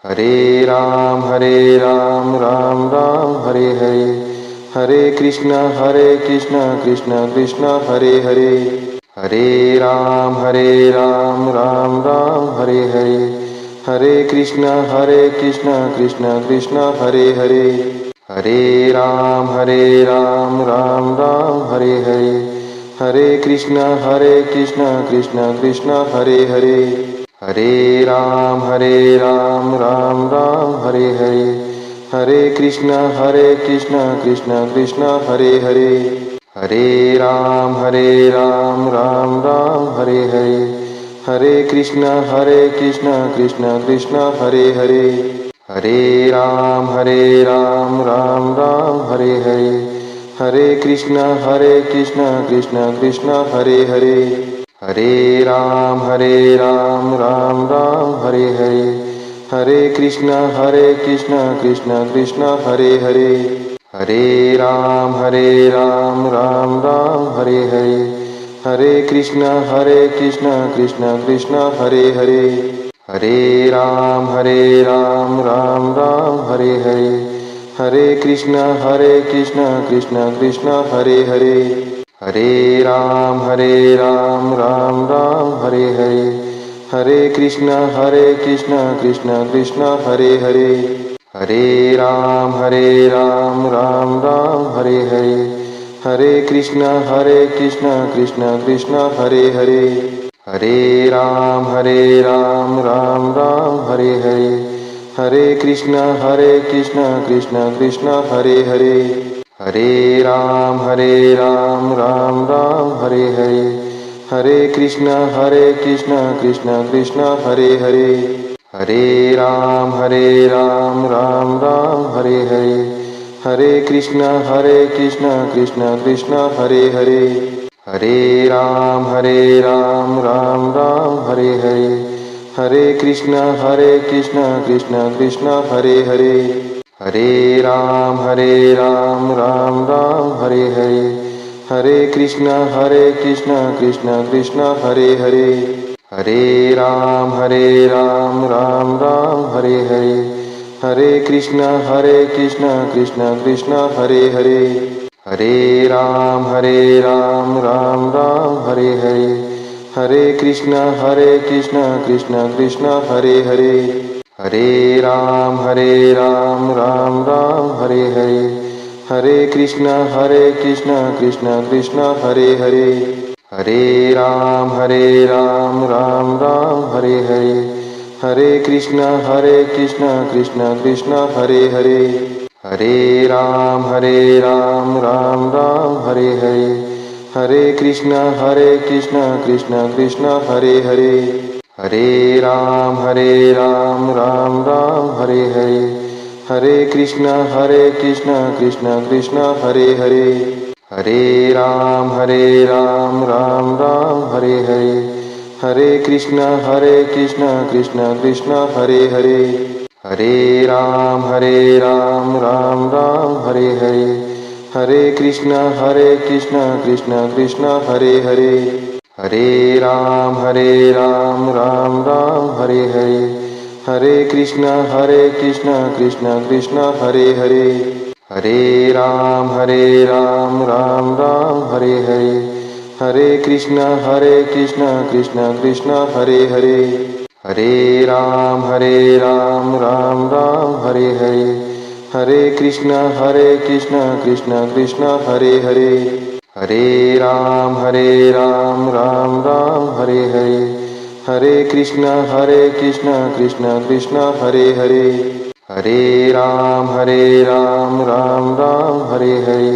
Hare Ram Ram Ram Hare Hare, Hare Krishna Krishna Krishna Hare Hare, Hare Ram Ram Ram Hare Hare, Hare Krishna Krishna Krishna Hare Hare, Hare Ram Ram Ram Hare Hare, Hare Krishna Krishna Krishna Hare Hare, Hare Ram Ram Ram Hare Hare, Hare Krishna Krishna Krishna Hare Hare, Hare Ram Ram Ram Hare Hare, Hare Krishna Krishna Krishna Hare Hare, Hare Ram Ram Ram Hare Hare, Hare Krishna Krishna Krishna Hare Hare, Hare Ram Ram Ram Hare Hare, Hare Krishna Krishna Krishna Hare Hare, Hare Ram Ram Ram Hare Hare, Hare Krishna Krishna Krishna Hare Hare, Hare Ram Ram Ram Hare Hare, Hare Krishna Krishna Krishna Hare Hare, Hare Ram Ram Ram Hare Hare, Hare Krishna Krishna Krishna Hare Hare, Hare Ram Ram Ram Hare Hare, Hare Krishna Krishna Krishna Hare Hare, Hare Ram Ram Ram Hare Hare, Hare Krishna Krishna Krishna Hare Hare, Hare Ram Ram Ram Hare Hare, Hare Krishna Krishna Krishna Hare Hare, Hare Ram Ram Ram Hare Hare, Hare Krishna Krishna Krishna Hare Hare, Hare Ram Ram Ram Hare Hare, Hare Krishna Krishna Krishna Hare Hare, Hare Ram Ram Ram Hare Hare, Hare Krishna Krishna Krishna Hare Hare, Hare Ram Ram Ram Hare Hare, Hare Krishna Krishna Krishna Hare Hare, Hare Ram Ram Ram Hare Hare, Hare Krishna Krishna Krishna Hare Hare, Hare Ram Ram Ram Hare Hare, Hare Krishna Krishna Krishna Hare Hare, Hare Ram Ram Ram Hare Hare, Hare Krishna Krishna Krishna Hare Hare, Hare Ram Ram Ram Hare Hare, Hare Krishna Krishna Krishna Hare Hare, Hare Ram Ram Ram Hare Hare, Hare Krishna Krishna Krishna Hare Hare, Hare Ram Ram Ram Hare Hare, Hare Krishna Krishna Krishna Hare Hare, Hare Ram Ram Ram Hare Hare, Hare Krishna Krishna Krishna Hare Hare, Hare Ram Ram Ram Hare Hare, Hare Krishna Krishna Krishna Hare Hare, Hare Ram Ram Ram Hare Hare, Hare Krishna Krishna Krishna Hare Hare, Hare Ram Ram Ram Hare Hare, Hare Krishna Krishna Krishna Hare Hare, Hare Ram Ram Ram Hare Hare, Hare Krishna Krishna Krishna Hare Hare, Hare Ram Ram Ram Hare Hare,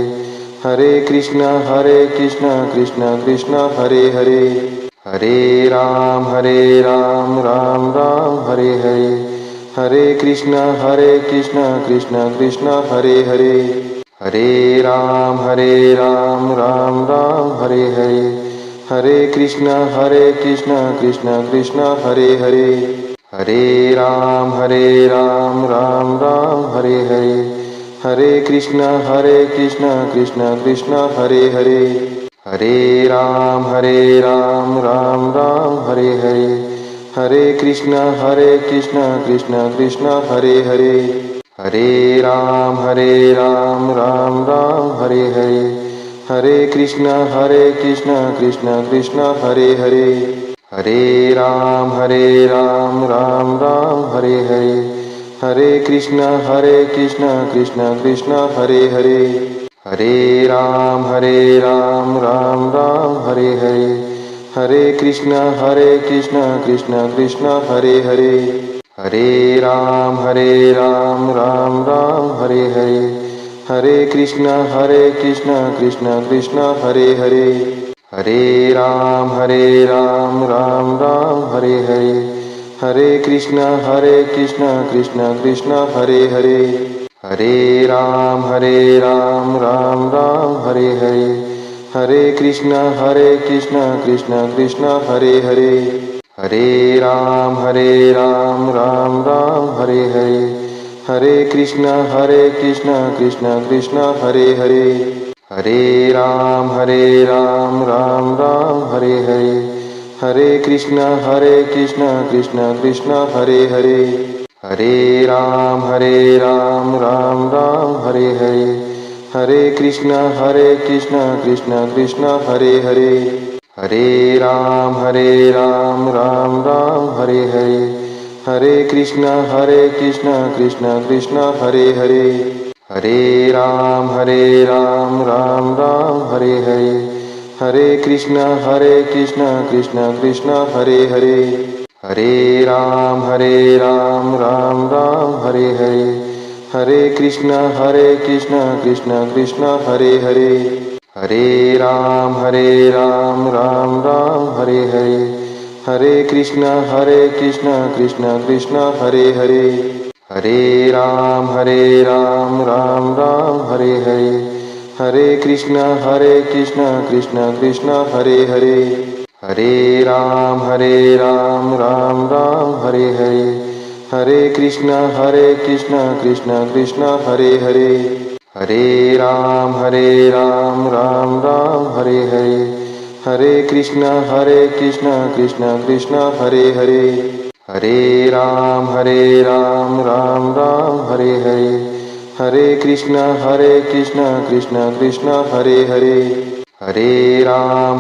Hare Krishna Krishna Krishna Hare Hare, Hare Ram Ram Ram Hare Hare, Hare Krishna Krishna Krishna Hare Hare, Hare Ram Ram Ram Hare Hare, Hare Krishna Krishna Krishna Hare Hare, Hare Ram Ram Ram Hare Hare, Hare Krishna Krishna Krishna Hare Hare, Hare Ram Ram Ram Hare Hare, Hare Krishna Krishna Krishna Hare Hare, Hare Ram Ram Ram Hare Hare, Hare Krishna Krishna Krishna Hare Hare, Hare Ram Ram Ram Hare Hare, Hare Krishna Krishna Krishna Hare Hare, Hare Ram Ram Ram Hare Hare, Hare Krishna Krishna Krishna Hare Hare, Hare Ram Ram Ram Hare Hare, Hare Krishna Krishna Krishna Hare Hare, Hare Ram Ram Ram Hare Hare, Hare Krishna Krishna Krishna Hare Hare, Hare Ram Ram Ram Hare Hare, Hare Krishna Krishna Krishna Hare Hare, Hare Ram Ram Ram Hare Hare, Hare Krishna Krishna Krishna Hare Hare, Hare Ram Ram Ram Hare Hare, Hare Krishna Krishna Krishna Hare Hare, Hare Ram Ram Ram Hare Hare, Hare Krishna Krishna Krishna Hare Hare, Hare Ram Ram Ram Hare Hare, Hare Krishna Krishna Krishna Hare Hare, Hare Ram Ram Ram Hare Hare, Hare Krishna Krishna Krishna Hare Hare, Hare Ram Ram Ram Hare Hare, Hare Krishna Krishna Krishna Hare Hare, Hare Ram Ram Ram Hare Hare, Hare Krishna Krishna Krishna Hare Hare, Hare Ram Ram Ram Hare Hare, Hare Krishna Krishna Krishna Hare Hare, Hare Ram Ram Ram Hare Hare, Hare Krishna Krishna Krishna Hare Hare, Hare Ram Ram Ram Hare Hare, Hare Krishna Krishna Krishna Hare Hare, Hare Ram Ram Ram Hare Hare, Hare Krishna Krishna Krishna Hare Hare, Hare Ram Ram Ram Hare Hare, Hare Krishna Krishna Krishna Hare Hare, Hare Ram Ram Ram Hare Hare, Hare Krishna Krishna Krishna Hare Hare, Hare Ram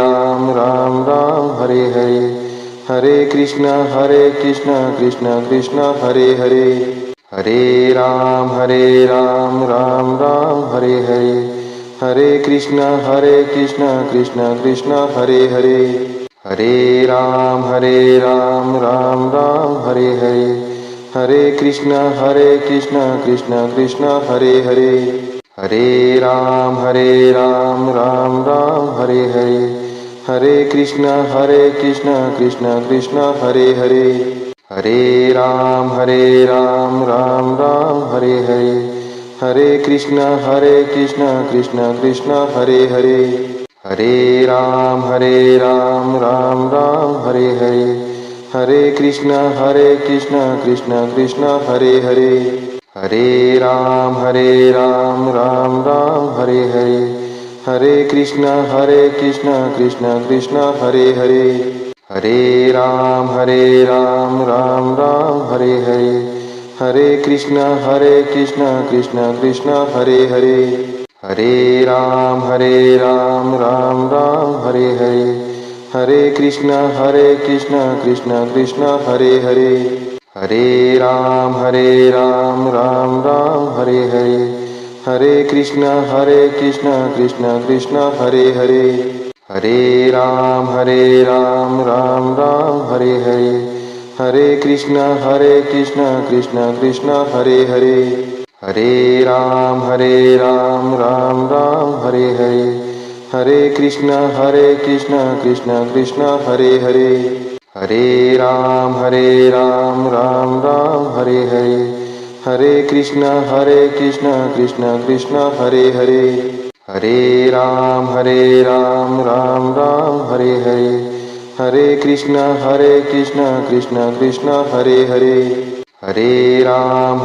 Ram Ram Hare Hare, Hare Krishna Krishna Krishna Hare Hare, Hare Ram Ram Ram Hare Hare, Hare Krishna Krishna Krishna Hare Hare, Hare Ram Ram Ram Hare Hare, Hare Krishna Krishna Krishna Hare Hare, Hare Ram Ram Ram Hare Hare, Hare Krishna Krishna Krishna Hare Hare, Hare Ram Ram Ram Hare Hare, Hare Krishna Krishna Krishna Hare Hare, Hare Ram Ram Ram Hare Hare, Hare Krishna Krishna Krishna Hare Hare, Hare Ram Ram Ram Hare Hare, Hare Krishna Krishna Krishna Hare Hare, Hare Ram Ram Ram Hare Hare, Hare Krishna Krishna Krishna Hare Hare, Hare Ram Ram Ram Hare Hare, Hare Krishna Krishna Krishna Hare Hare, Hare Ram Ram Ram Hare Hare, Hare Krishna Krishna Krishna Hare Hare, Hare Ram Ram Ram Hare Hare, Hare Krishna Krishna Krishna Hare Hare, Hare Ram Ram Ram Hare Hare, Hare Krishna Krishna Krishna Hare Hare, Hare Ram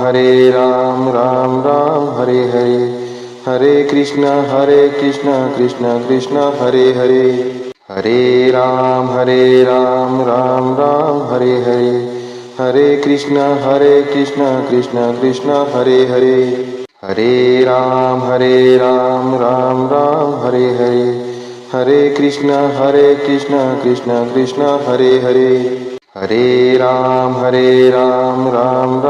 Ram Ram Hare Hare, Hare Krishna Krishna Krishna Hare Hare, Hare Ram Ram Ram Hare Hare, Hare Krishna Krishna Krishna Hare Hare, Hare Ram Ram Ram Hare Hare, Hare Krishna Krishna Krishna Hare Hare, Hare Ram Ram Ram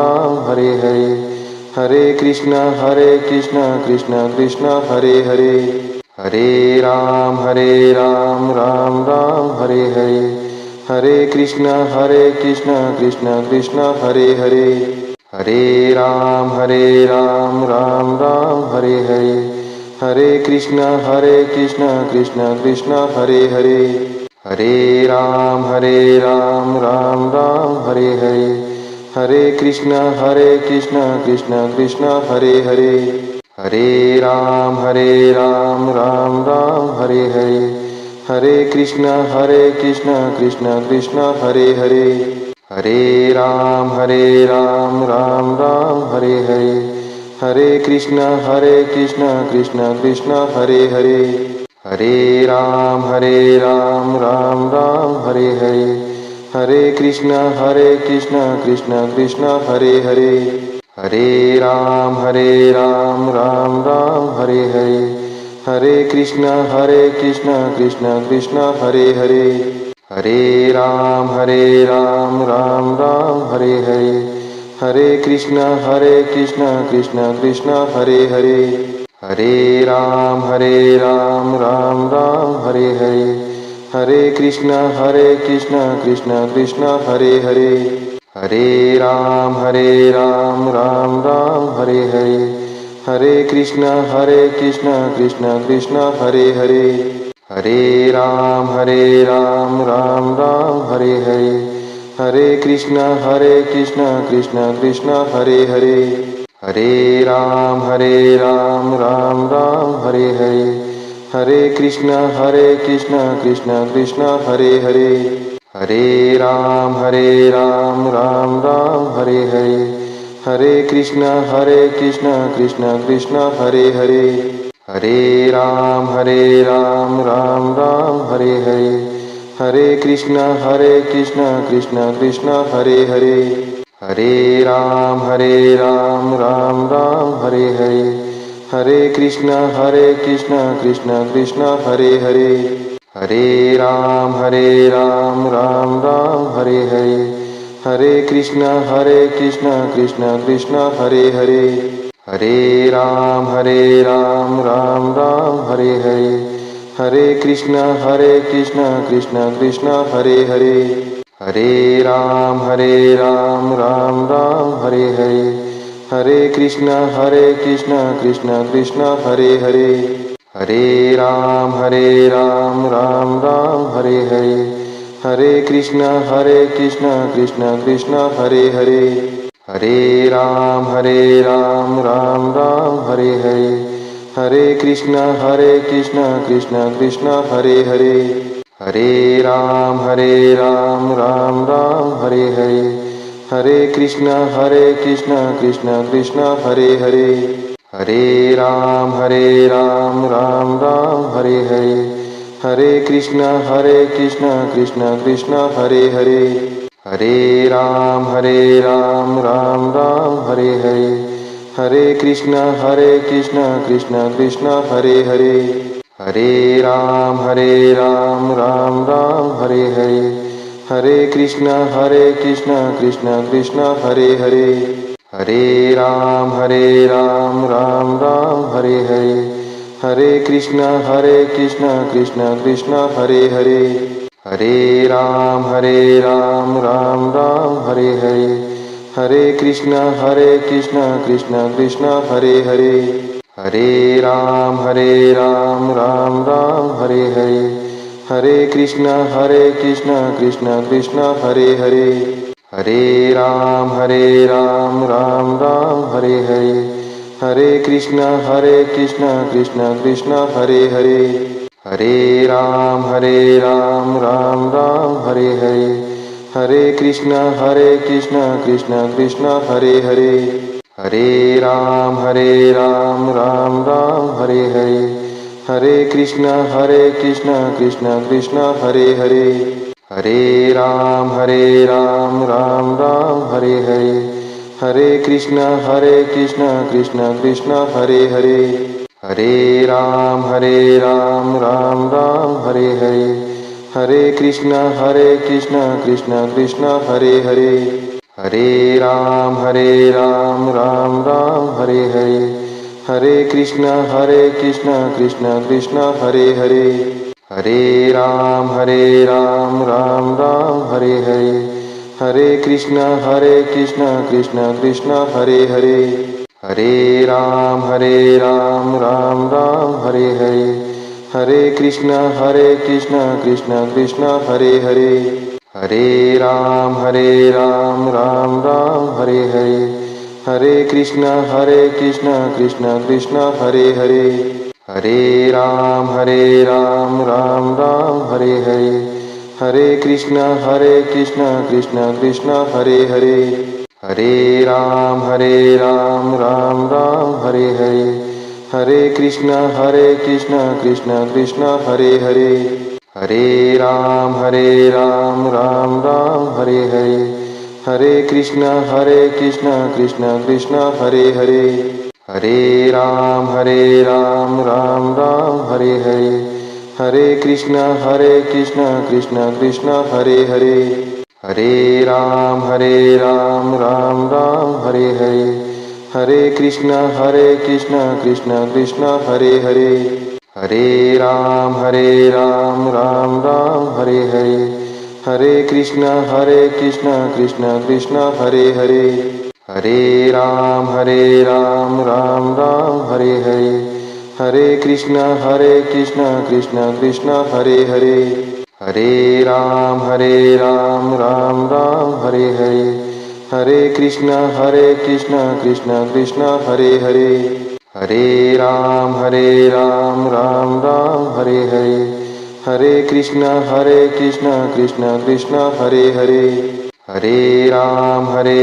Hare Hare, Hare Krishna Krishna Krishna Hare Hare, Hare Ram Ram Ram Hare Hare, Hare Krishna Krishna Krishna Hare Hare, Hare Ram Ram Ram Hare Hare, Hare Krishna Krishna Krishna Hare Hare, Hare Ram Ram Ram Hare Hare, Hare Krishna Krishna Krishna Hare Hare, Hare Ram Ram Ram Hare Hare, Hare Krishna Krishna Krishna Hare Hare, Hare Ram Ram Ram Hare Hare, Hare Krishna Krishna Krishna Hare Hare, Hare Ram Ram Ram Hare Hare, Hare Krishna Krishna Krishna Hare Hare, Hare Ram Ram Ram Hare Hare, Hare Krishna Krishna Krishna Hare Hare, Hare Ram Ram Ram Hare Hare, Hare Krishna Krishna Krishna Hare Hare, Hare Ram Ram Ram Hare Hare, Hare Krishna Krishna Krishna Hare Hare, Hare Ram Ram Ram Hare Hare, Hare Krishna Krishna Krishna Hare Hare, Hare Ram Ram Ram Hare Hare, Hare Krishna Krishna Krishna Hare Hare, Hare Ram Ram Ram Hare Hare, Hare Krishna Krishna Krishna Hare Hare, Hare Ram Ram Ram Hare Hare, Hare Krishna Krishna Krishna Hare Hare, Hare Ram Ram Ram Hare Hare, Hare Krishna Krishna Krishna Hare Hare, Hare Ram Ram Ram Hare Hare, Hare Krishna Krishna Krishna Hare Hare, Hare Ram Ram Ram Hare Hare, Hare Krishna Krishna Krishna Hare Hare, Hare Ram Ram Ram Hare Hare, Hare Krishna Krishna Krishna Hare Hare, Hare Ram Ram Ram Hare Hare, Hare Krishna Krishna Krishna Hare Hare, Hare Ram Ram Ram Hare Hare, Hare Krishna Krishna Krishna Hare Hare, Hare Ram Ram Ram Hare Hare, Hare Krishna Krishna Krishna Hare Hare, Hare Ram Ram Ram Hare Hare, Hare Krishna Krishna Krishna Hare Hare, Hare Ram Ram Ram Hare Hare, Hare Krishna Krishna Krishna Hare Hare, Hare Ram Ram Ram Hare Hare, Hare Krishna Krishna Krishna Hare Hare, Hare Ram Ram Ram Hare Hare, Hare Krishna Krishna Krishna Hare Hare, Hare Ram Ram Ram Hare Hare, Hare Krishna Krishna Krishna Hare Hare, Hare Ram Ram Ram Hare Hare, Hare Krishna Krishna Krishna Hare Hare, Hare Ram Ram Ram Hare Hare, Hare Krishna Krishna Krishna Hare Hare, Hare Ram Ram Ram Hare Hare, Hare Krishna Krishna Krishna Hare Hare, Hare Ram Ram Ram Hare Hare, Hare Krishna Krishna Krishna Hare Hare, Hare Ram Ram Ram Hare Hare, Hare Krishna Krishna Krishna Hare Hare, Hare Ram Ram Ram Hare Hare, Hare Krishna Krishna Krishna Hare Hare, Hare Ram Ram Ram Hare Hare, Hare Krishna Krishna Krishna Hare Hare, Hare Ram Ram Ram Hare Hare, Hare Krishna Krishna Krishna Hare Hare, Hare Ram Ram Ram Hare Hare, Hare Krishna Krishna Krishna Hare Hare, Hare Ram Ram Ram Hare Hare, Hare Krishna Krishna Krishna Hare Hare, Hare Ram Ram Ram Hare Hare, Hare Krishna Krishna Krishna Hare Hare, Hare Ram Ram Ram Hare Hare, Hare Krishna Krishna Krishna Hare Hare, Hare Ram Ram Ram Hare Hare, Hare Krishna Krishna Krishna Hare Hare, Hare Ram Ram Ram Hare Hare, Hare Krishna Krishna Krishna Hare Hare, Hare Ram Ram Ram Hare Hare, Hare Krishna Krishna Krishna Hare Hare, Hare Ram Ram Ram Hare Hare, Hare Krishna Krishna Krishna Hare Hare, Hare Ram Ram Ram Hare Hare, Hare Krishna Krishna Krishna Hare Hare, Hare Ram Ram Ram Hare Hare, Hare Krishna Krishna Krishna Hare Hare, Hare Ram Ram Ram Hare Hare, Hare Krishna Krishna Krishna Hare Hare, Hare Ram Ram Ram Hare Hare, Hare Krishna Krishna Krishna Hare Hare, Hare Ram Ram Ram Hare Hare, Hare Krishna Krishna Krishna Hare Hare, Hare Ram Ram Ram Hare Hare, Hare Krishna Krishna Krishna Hare Hare, Hare Ram Ram Ram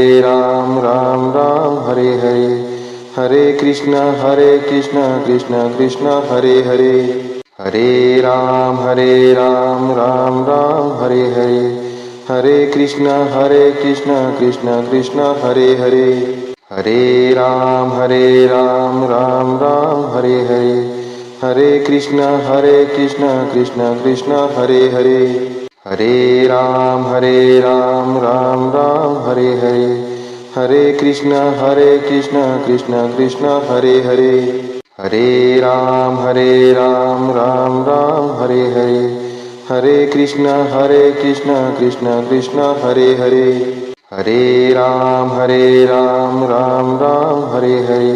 Hare Hare, Hare Krishna Krishna Krishna Hare Hare, Hare Ram Ram Ram Hare Hare, Hare Krishna Krishna Krishna Hare Hare, Hare Ram Ram Ram Hare Hare, Hare Krishna Krishna Krishna Hare Hare, Hare Ram Ram Ram Hare Hare, Hare Krishna Krishna Krishna Hare Hare, Hare Ram Ram Ram Hare Hare, Hare Krishna Krishna Krishna Hare Hare, Hare Ram Ram Ram Hare Hare,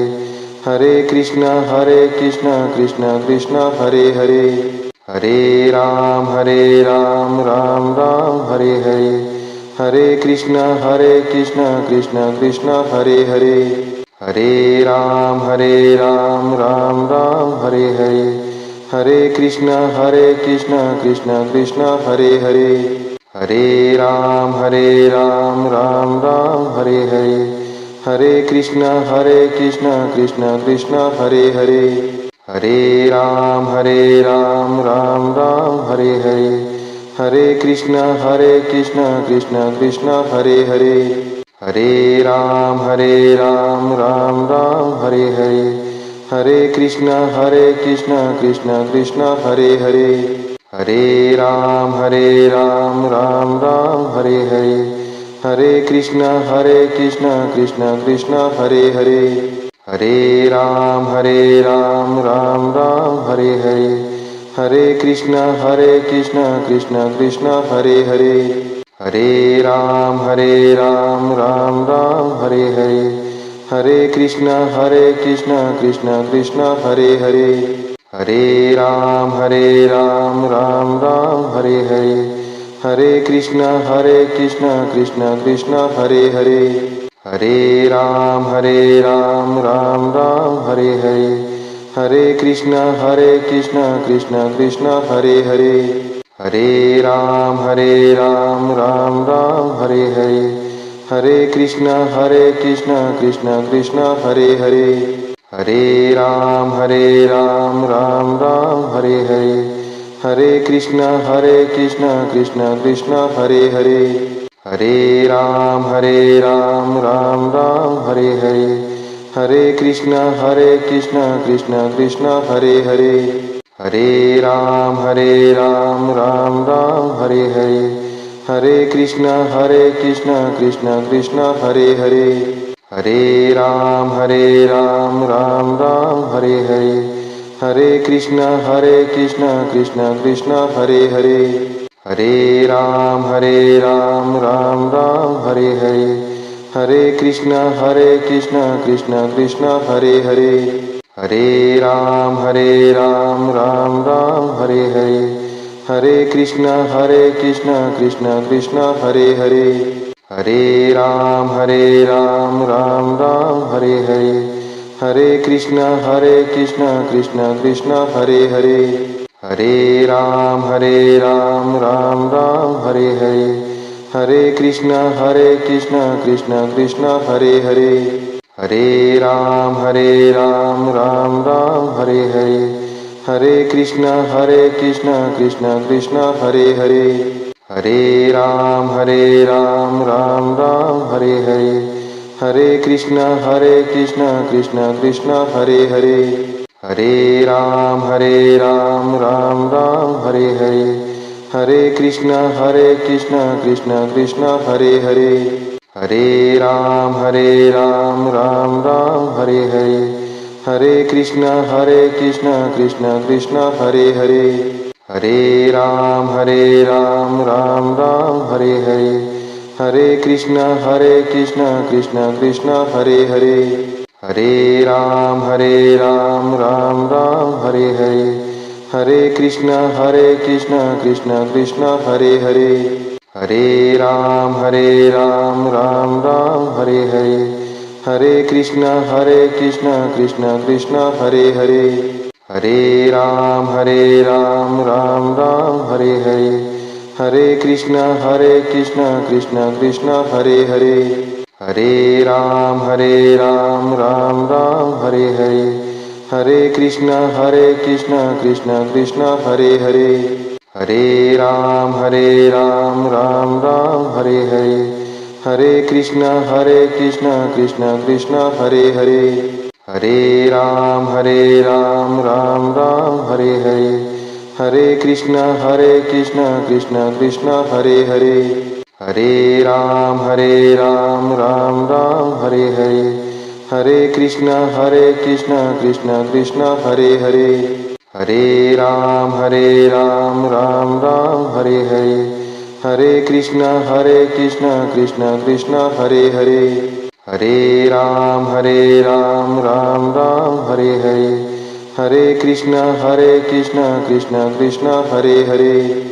Hare Krishna Krishna Krishna Hare Hare, Hare Ram Ram Ram Hare Hare, Hare Krishna Krishna Krishna Hare Hare, Hare Ram Ram Ram Hare Hare, Hare Krishna Krishna Krishna Hare Hare, Hare Ram Ram Ram Hare Hare, Hare Krishna Krishna Krishna Hare Hare, Hare Ram Ram Ram Hare Hare, Hare Krishna Krishna Krishna Hare Hare, Hare Ram Ram Ram Hare Hare, Hare Krishna Krishna Krishna Hare Hare, Hare Ram Ram Ram Hare Hare, Hare Krishna Krishna Krishna Hare Hare, Hare Ram Ram Ram Hare Hare, Hare Krishna Krishna Krishna Hare Hare, Hare Ram Ram Ram Hare Hare, Hare Krishna Krishna Krishna Hare Hare, Hare Ram Ram Ram Hare Hare, Hare Krishna Krishna Krishna Hare Hare, Ram Ram Ram Hare Hare, Hare Krishna Krishna Krishna Hare Hare, Hare Ram Ram Ram Hare Hare, Hare Krishna Krishna Krishna Hare Hare, Ram Ram Ram Hare Hare, Hare Krishna Krishna Krishna Hare Hare, Ram Ram Ram Hare Hare, Hare Krishna Krishna Krishna Hare Hare, Ram Ram Ram Hare Hare, Hare Krishna Krishna Krishna Hare Hare, Ram Ram Ram Hare Hare, Hare Krishna Krishna Krishna Hare Hare, Ram Ram Ram Hare Hare, Hare Krishna Krishna Krishna Hare Hare, Ram Ram Ram Hare Hare, Hare Krishna Krishna Krishna Hare Hare, Ram Ram Ram Hare Hare, Hare Krishna Krishna Krishna Hare Hare, Ram Ram Ram Hare Hare, Hare Krishna Krishna Krishna Hare Hare, Ram Ram Ram Hare Hare, Hare Krishna Krishna Krishna Hare Hare, Ram Ram Ram Hare Hare, Hare Krishna Krishna Krishna Hare Hare, Ram Ram Ram Hare Hare, Hare Krishna Krishna Krishna Hare Hare, Ram Ram Ram Hare Hare, Hare Krishna Krishna Krishna Hare Hare, Ram Ram Ram Hare Hare, Hare Krishna Krishna Krishna Hare Hare, Ram Ram Ram Hare Hare, Hare Krishna Krishna Krishna Hare Hare, Ram Ram Ram Hare Hare, Hare Krishna Krishna Krishna Hare Hare, Ram Ram Ram Hare Hare, Hare Krishna Krishna Krishna Hare Hare, Ram Ram Ram Hare Hare, Hare Krishna Krishna Krishna Hare Hare, Ram Ram Ram Hare Hare, Hare Krishna Krishna Krishna Hare Hare, Ram Ram Ram Hare Hare, Hare Krishna Krishna Krishna Hare Hare, Ram Ram Ram Hare Hare, Hare Krishna Krishna Krishna Hare Hare, Ram Ram Ram Hare Hare, Hare Krishna Krishna Krishna Hare Hare,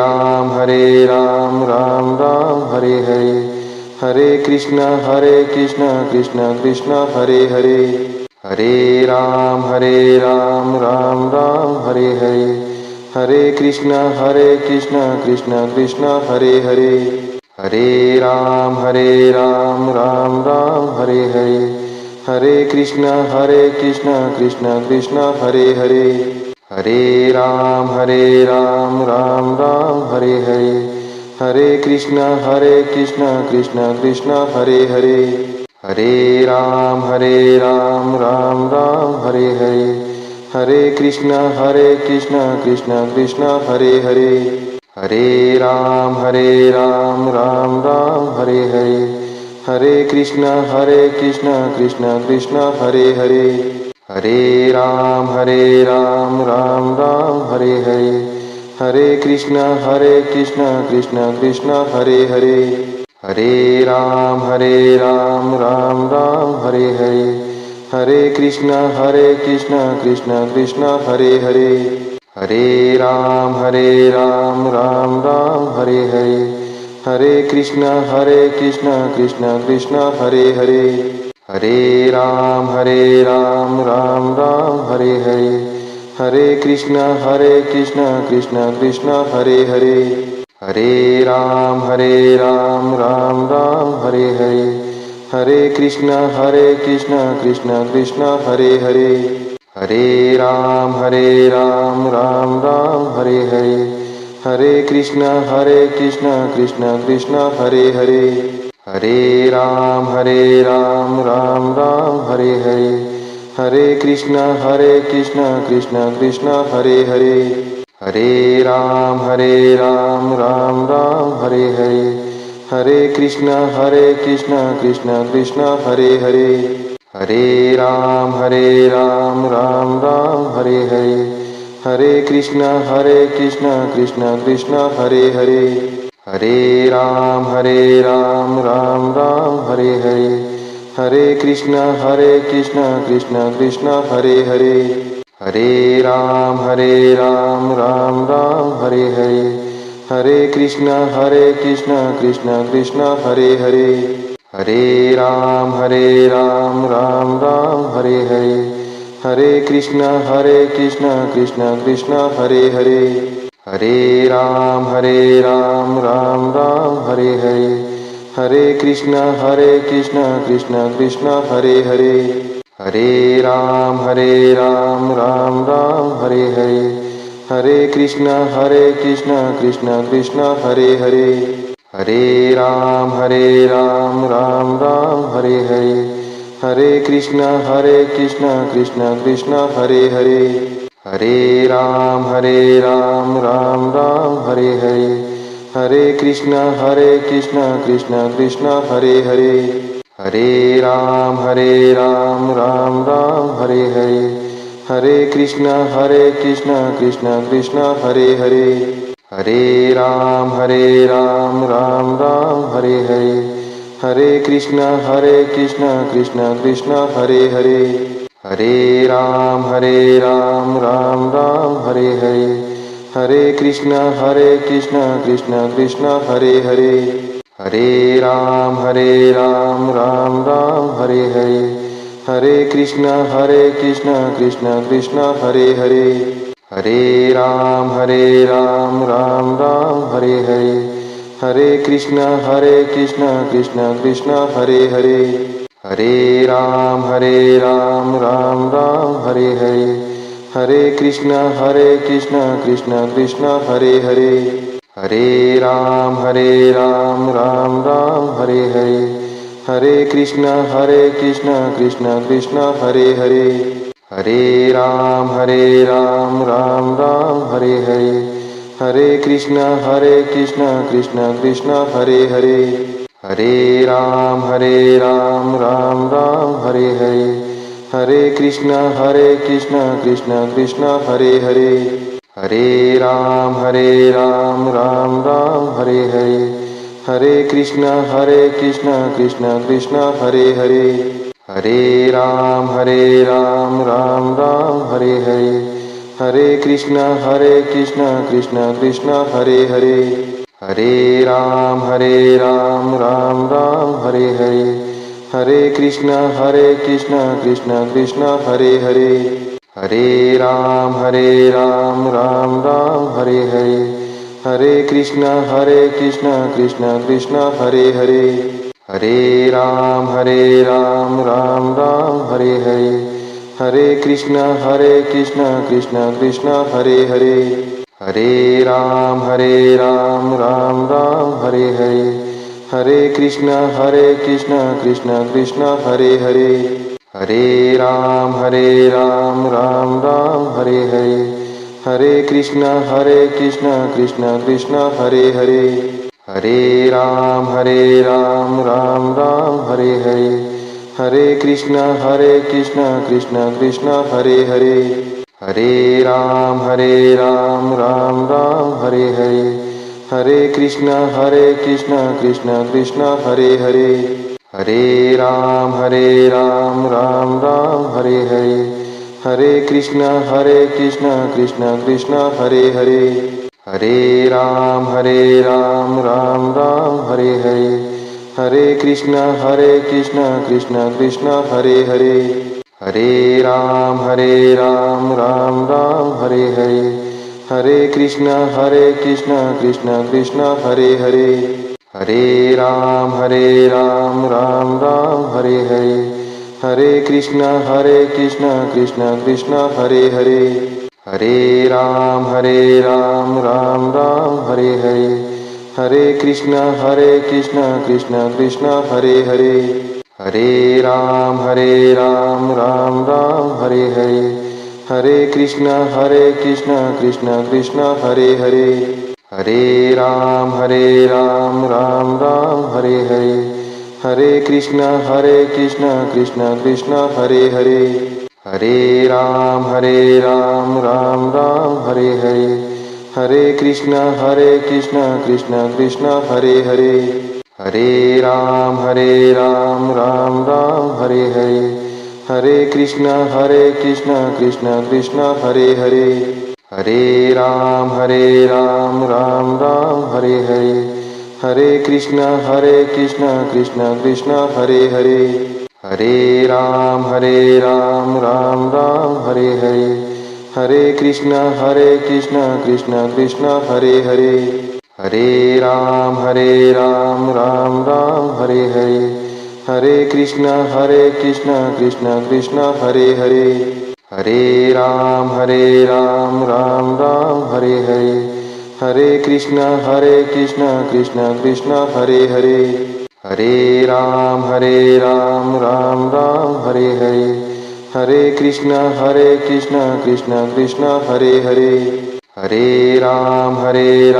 Ram Ram Ram Hare Hare, Hare Krishna Krishna Krishna Hare Hare, Ram Ram Ram Hare Hare, Hare Krishna Krishna Krishna Hare Hare, Ram Ram Ram Hare Hare, Hare Krishna Krishna Krishna Hare Hare, Ram Ram Ram Hare Hare, Hare Krishna Krishna Krishna Hare Hare, Ram Ram Ram Hare Hare, Hare Krishna Krishna Krishna Hare Hare, Ram Ram Ram Hare Hare, Hare Krishna Krishna Krishna Hare Hare, Ram Ram Ram Hare Hare, Hare Krishna Krishna Krishna Hare Hare, Ram Ram Ram Hare Hare, Hare Krishna Krishna Krishna Hare Hare, Ram Ram Ram Hare Hare, Hare Krishna Krishna Krishna Hare Hare, Ram Ram Ram Hare Hare, Hare Krishna Krishna Krishna Hare Hare, Hare Ram Ram Ram Hare Hare, Hare Krishna Krishna Krishna Hare Hare, Hare Ram Ram Ram Hare Hare, Hare Krishna Krishna Krishna Hare Hare, Hare Ram Ram Ram Hare Hare, Hare Krishna Krishna Krishna Hare Hare, Hare Ram Ram Ram Hare Hare, Hare Krishna Krishna Krishna Hare Hare, Hare Ram Ram Ram Hare Hare, Hare Krishna Krishna Krishna Hare Hare, Hare Ram Ram Ram Hare Hare, Hare Krishna Krishna Krishna Hare Hare, Hare Ram Ram Ram Hare Hare, Hare Krishna Krishna Krishna Hare Hare, Hare Ram Ram Ram Hare Hare, Hare Krishna Krishna Krishna Hare Hare, Hare Ram Ram Ram Hare Hare, Hare Krishna Krishna Krishna Hare Hare, Hare Ram Ram Ram Hare Hare, Hare Krishna Krishna Krishna Hare Hare, Hare Ram Ram Ram Hare Hare, Hare Krishna Krishna Krishna Hare Hare, Hare Ram Ram Ram Hare Hare, Hare Krishna Krishna Krishna Hare Hare, Hare Ram Ram Ram Hare Hare, Hare Krishna Krishna Krishna Hare Hare, Hare Ram Ram Ram Hare Hare, Hare Krishna Krishna Krishna Hare Hare, Hare Ram Ram Ram Hare Hare, Hare Krishna Krishna Krishna Hare Hare, Hare Ram Ram Ram Hare Hare, Hare Krishna Krishna Krishna Hare Hare, Hare Ram Ram Ram Hare Hare, Hare Krishna Krishna Krishna Hare Hare, Hare Ram Ram Ram Hare Hare, Hare Krishna Krishna Krishna Hare Hare, Hare Ram Ram Ram Hare Hare, Hare Krishna Krishna Krishna Hare Hare, Hare Ram Ram Ram Hare Hare, Hare Krishna Krishna Krishna Hare Hare, Hare Ram Ram Ram Hare Hare, Hare Krishna Krishna Krishna Hare Hare, Hare Ram Ram Ram Hare Hare, Hare Krishna Krishna Krishna Hare Hare, Hare Ram Ram Ram Hare Hare, Hare Krishna Krishna Krishna Hare Hare, Hare Ram Ram Ram Hare Hare, Hare Krishna Krishna Krishna Hare Hare, Hare Ram Ram Ram Hare Hare, Hare Krishna Krishna Krishna Hare Hare, Hare Ram Ram Ram Hare Hare, Hare Krishna Krishna Krishna Hare Hare, Hare Ram Ram Ram Hare Hare, Hare Krishna Krishna Krishna Hare Hare, Hare Ram Ram Ram Hare Hare, Hare Krishna Krishna Krishna Hare Hare, Hare Ram Ram Ram Hare Hare, Hare Krishna Krishna Krishna Hare Hare, Hare Ram Ram Ram Hare Hare, Hare Krishna Krishna Krishna Hare Hare, Hare Ram Ram Ram Hare Hare, Hare Krishna Krishna Krishna Hare Hare, Hare Ram Ram Ram Hare Hare, Hare Krishna Krishna Krishna Hare Hare, Hare Ram Ram Ram Hare Hare, Hare Krishna Krishna Krishna Hare Hare, Hare Ram Ram Ram Hare Hare, Hare Krishna Krishna Krishna Hare Hare, Hare Ram Ram Ram Hare Hare, Hare Krishna Krishna Krishna Hare Hare, Hare Ram Ram Ram Hare Hare, Hare Krishna Krishna Krishna Hare Hare, Hare Ram Ram Ram Hare Hare, Hare Krishna Krishna Krishna Hare Hare, Hare Ram Ram Ram Hare Hare, Hare Krishna Krishna Krishna Hare Hare, Hare Ram Ram Ram Hare Hare, Hare Krishna Krishna Krishna Hare Hare, Hare Ram Ram Ram Hare Hare, Hare Krishna Krishna Krishna Hare Hare, Hare Ram Ram Ram Hare Hare, Hare Krishna Krishna Krishna Hare Hare, Hare Ram Ram Ram Hare Hare, Hare Krishna Krishna Krishna Hare Hare, Hare Ram Ram Ram Hare Hare, Hare Krishna Krishna Krishna Hare Hare, Hare Ram Ram Ram Hare Hare, Hare Krishna Krishna Krishna Hare Hare, Hare Ram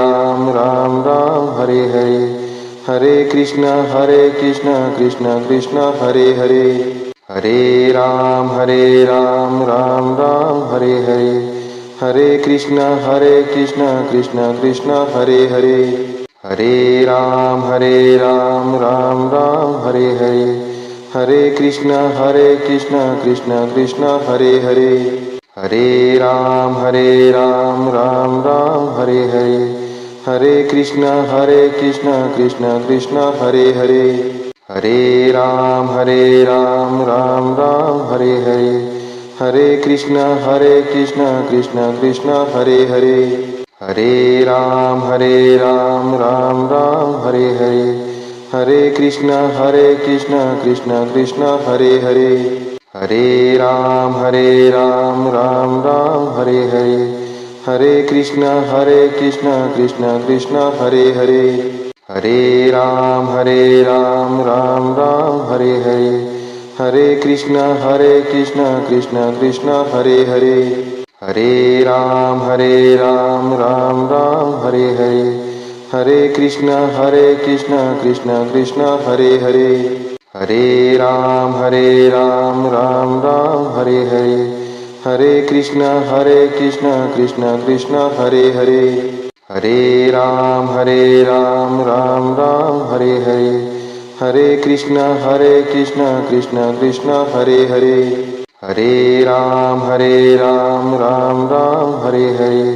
Ram Ram Hare Hare, Hare Krishna Krishna Krishna Hare Hare, Hare Ram Ram Ram Hare Hare, Hare Krishna Krishna Krishna Hare Hare, Hare Ram Ram Ram Hare Hare, Hare Krishna Krishna Krishna Hare Hare, Hare Ram Ram Ram Hare Hare, Hare Krishna Krishna Krishna Hare Hare, Hare Ram Ram Ram Hare Hare, Hare Krishna Krishna Krishna Hare Hare, Hare Ram Ram Ram Hare Hare, Hare Krishna Krishna Krishna Hare Hare, Hare Ram Ram Ram Hare Hare, Hare Krishna Krishna Krishna Hare Hare, Hare Ram Ram Ram Hare Hare, Hare Krishna Krishna Krishna Hare Hare, Hare Ram Ram Ram Hare Hare, Hare Krishna Krishna Krishna Hare Hare, Hare Ram Ram Ram Hare Hare, Hare Krishna Krishna Krishna Hare Hare, Hare Ram Ram Ram Hare Hare, Hare Krishna Krishna Krishna Hare Hare, Hare Ram Ram Ram Hare Hare,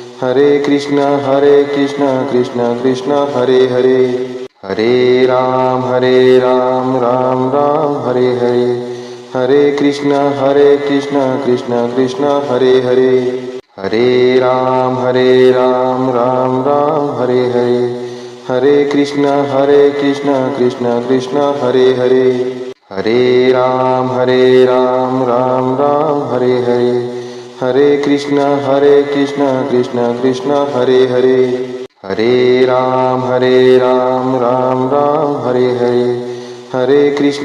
Hare Krishna Krishna Krishna Hare Hare, Hare Ram Ram Ram Hare Hare, Hare Krishna Krishna Krishna Hare Hare, Hare Ram Ram Ram Hare Hare, Hare Krishna Krishna Krishna Hare Hare, Hare Ram Ram Ram Hare Hare, Hare Krishna Krishna Krishna Hare Hare, Hare Ram Ram Ram Hare Hare, Hare Krishna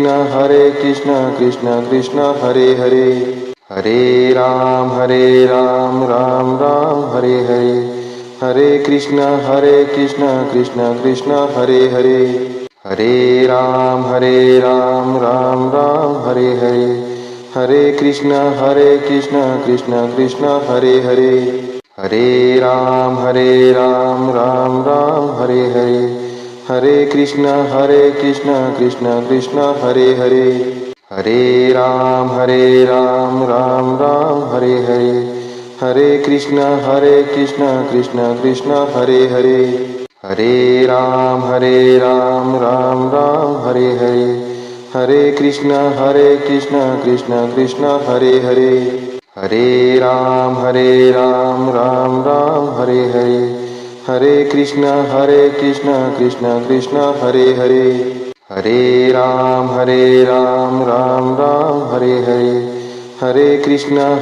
Krishna Krishna Hare Hare, Hare Ram Ram Ram Hare Hare, Hare Krishna Krishna Krishna Hare Hare, Hare Ram Ram Ram Hare Hare, Hare Krishna Krishna Krishna Hare Hare, Hare Ram Ram Ram Hare Hare, Hare Krishna Krishna Krishna Hare Hare, Hare Ram Ram Ram Hare Hare, Hare Krishna Krishna Krishna Hare Hare, Hare Ram Ram Ram Hare Hare, Hare Krishna Krishna Krishna Hare Hare, Hare Ram Ram Ram Hare Hare, Hare Krishna Krishna Krishna Hare Hare, Hare Ram Ram Ram Hare Hare, Hare Krishna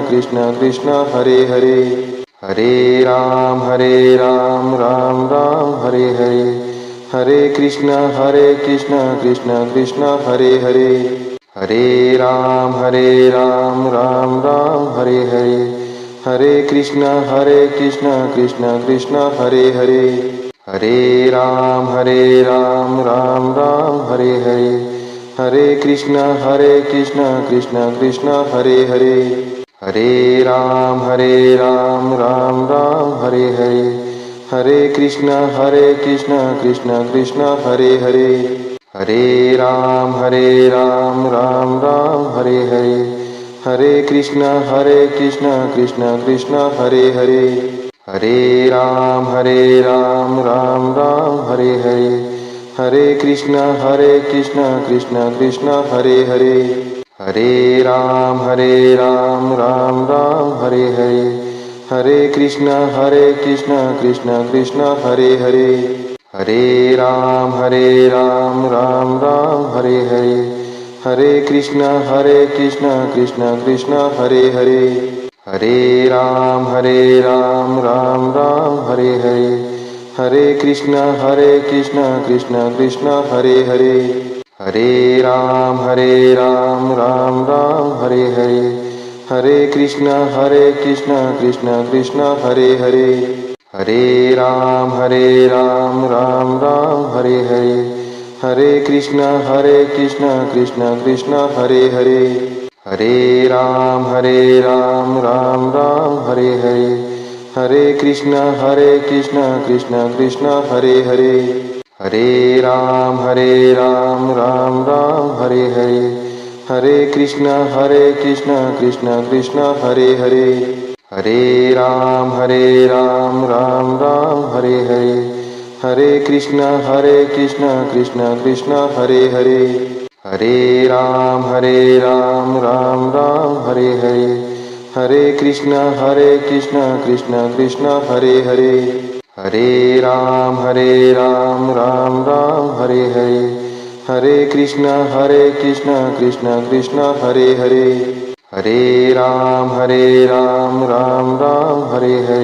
Krishna Krishna Hare Hare, Hare Ram Ram Ram Hare Hare, Hare Krishna Krishna Krishna Hare Hare, Hare Ram Ram Ram Hare Hare, Hare Krishna Krishna Hare Hare, Hare Ram Ram Ram Hare Hare, Hare Krishna Krishna Hare Hare, Hare Ram Ram Ram Hare Hare, Hare Krishna Krishna Hare Hare, Hare Ram Ram Ram Hare Hare, Hare Krishna Krishna Hare Hare, Hare Ram Ram Ram Hare Hare, Hare Krishna Krishna Hare Hare, Hare Ram Ram Ram Hare Hare, Hare Krishna Krishna Hare Hare, Hare Ram Ram Ram Hare Hare, Hare Krishna Krishna Hare Hare, Hare Ram Ram Ram Hare Hare, Hare Krishna Krishna Hare Hare, Hare Ram Ram Ram Hare Hare, Hare Krishna Krishna Hare Hare, Hare Ram Ram Ram Hare Hare, Hare Krishna Krishna Hare Hare, Hare Ram Ram Ram Hare Hare, Hare Krishna Krishna Hare Hare, Hare Ram Ram Ram Hare Hare, Hare Krishna Krishna Hare Hare, Hare Ram Ram Ram Hare Hare, Hare Krishna Krishna Hare Hare, Hare Ram Ram Ram Hare Hare, Hare Krishna Krishna Hare Hare, Hare Ram Ram Ram Hare Hare, Hare Krishna Krishna Hare Hare, Hare Ram Ram Ram Hare Hare, Hare Krishna Krishna Hare Hare, Hare Ram Ram Ram Hare Hare, Hare Krishna Krishna Hare Hare, Hare Ram Ram Ram Hare Hare,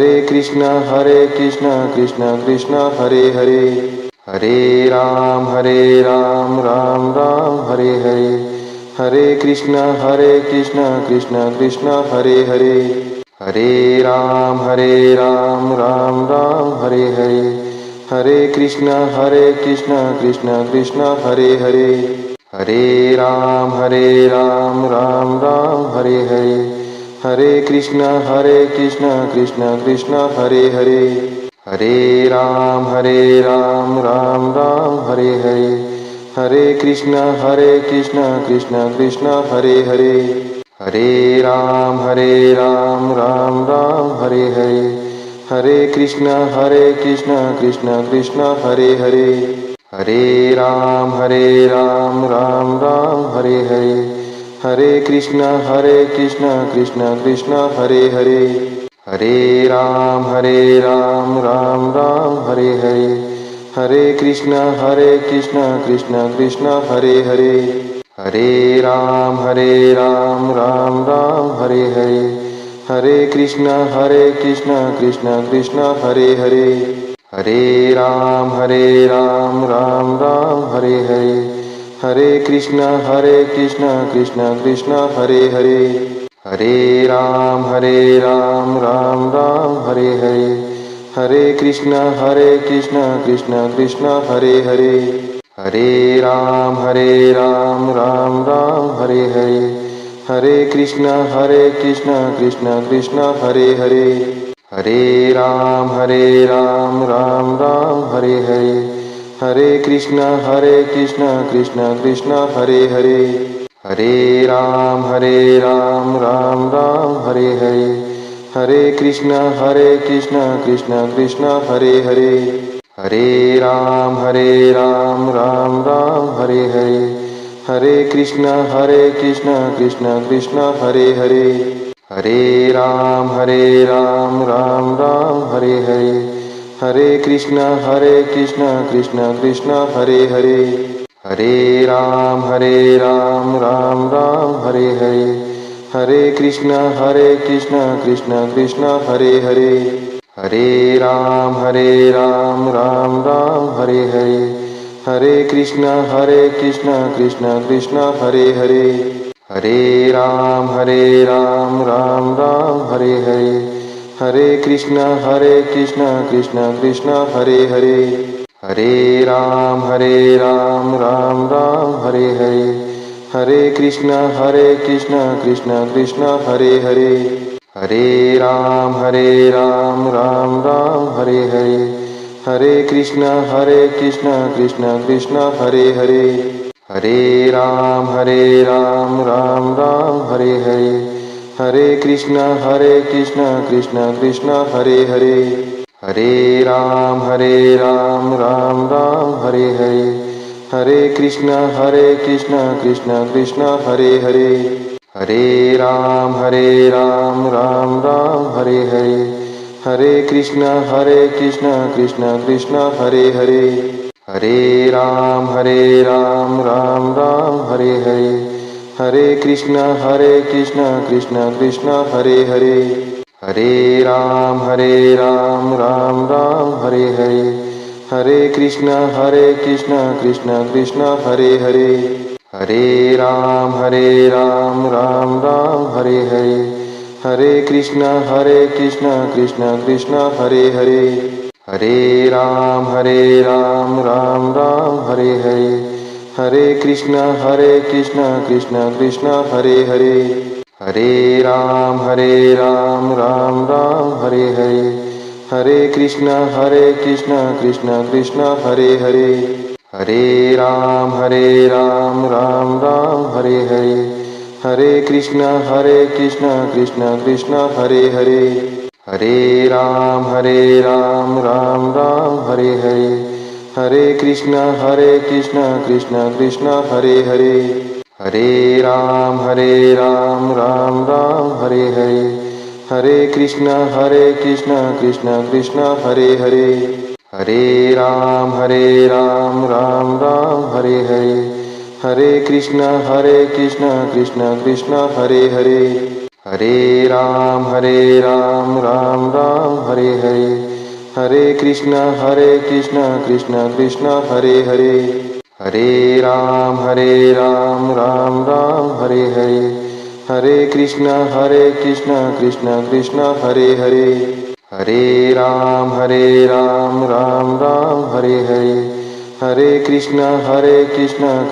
Hare Krishna Krishna Hare Hare, Hare Ram Ram Ram Hare Hare, Hare Krishna Krishna Hare Hare, Hare Ram Ram Ram Hare Hare, Hare Krishna Krishna Hare Hare, Hare Ram Ram Ram Hare Hare, Hare Krishna Krishna Hare Hare, Hare Ram Ram Ram Hare Hare, Hare Krishna Krishna Hare Hare, Hare Ram Ram Ram Hare Hare, Hare Krishna Krishna Hare Hare, Hare Ram Ram Ram Hare Hare, Hare Krishna Krishna Hare Hare, Hare Ram Ram Ram Hare Hare, Hare Krishna Krishna Hare Hare, Hare Ram Ram Ram Hare Hare, Hare Krishna Krishna Hare Hare, Hare Ram Ram Ram Hare Hare, Hare Krishna Krishna Hare Hare, Hare Ram Ram Ram Hare Hare, Hare Krishna Krishna Hare Hare, Hare Ram Ram Ram Hare Hare, Hare Krishna Krishna Hare Hare, Hare Ram Ram Ram Hare Hare, Hare Krishna Krishna Krishna Hare Hare, Hare Ram Ram Ram Hare Hare, Hare Krishna Krishna Krishna Hare Hare, Hare Ram Ram Ram Hare Hare, Hare Krishna Krishna Krishna Hare Hare, Hare Ram Ram Ram Hare Hare, Hare Krishna Krishna Krishna Hare Hare, Hare Ram Ram Ram Hare Hare, Hare Krishna Krishna Krishna Hare Hare, Hare Ram Ram Ram Hare Hare, Hare Krishna Krishna Krishna Hare Hare, Hare Ram Ram Ram Hare Hare, Hare Krishna Krishna Krishna Hare Hare, Hare Ram Ram Ram Hare Hare, Hare Krishna Krishna Krishna Hare Hare, Hare Ram Ram Ram Hare Hare, Hare Krishna Krishna Krishna Hare Hare, Hare Ram Ram Ram Hare Hare, Hare Krishna Krishna Krishna Hare Hare, Hare Ram Ram Ram Hare Hare, Hare Krishna Krishna Krishna Hare Hare, Hare Ram Ram Ram Hare Hare, Hare Krishna Krishna Krishna Hare Hare, Hare Ram Ram Ram Hare Hare, Hare Krishna Krishna Krishna Hare Hare, Hare Ram Ram Ram Hare Hare, Hare Krishna Krishna Krishna Hare Hare, Hare Ram Ram Ram Hare Hare, Hare Krishna Krishna Krishna Hare Hare, Hare Ram Ram Ram Hare Hare, Hare Krishna Krishna Krishna Hare Hare, Hare Ram Ram Ram Hare Hare, Hare Krishna Krishna Krishna Hare Hare, Hare Ram Ram Ram Hare Hare, Hare Krishna Krishna Krishna Hare Hare, Hare Ram Ram Ram Hare Hare, Hare Krishna Krishna Krishna Hare Hare, Hare Ram Ram Ram Hare Hare, Hare Krishna Krishna Krishna Hare Hare, Hare Ram Ram Ram Hare Hare, Hare Krishna Krishna Krishna Hare Hare, Hare Ram Ram Ram Hare Hare, Hare Krishna Krishna Krishna Hare Hare, Hare Ram Ram Ram Hare Hare, Hare Krishna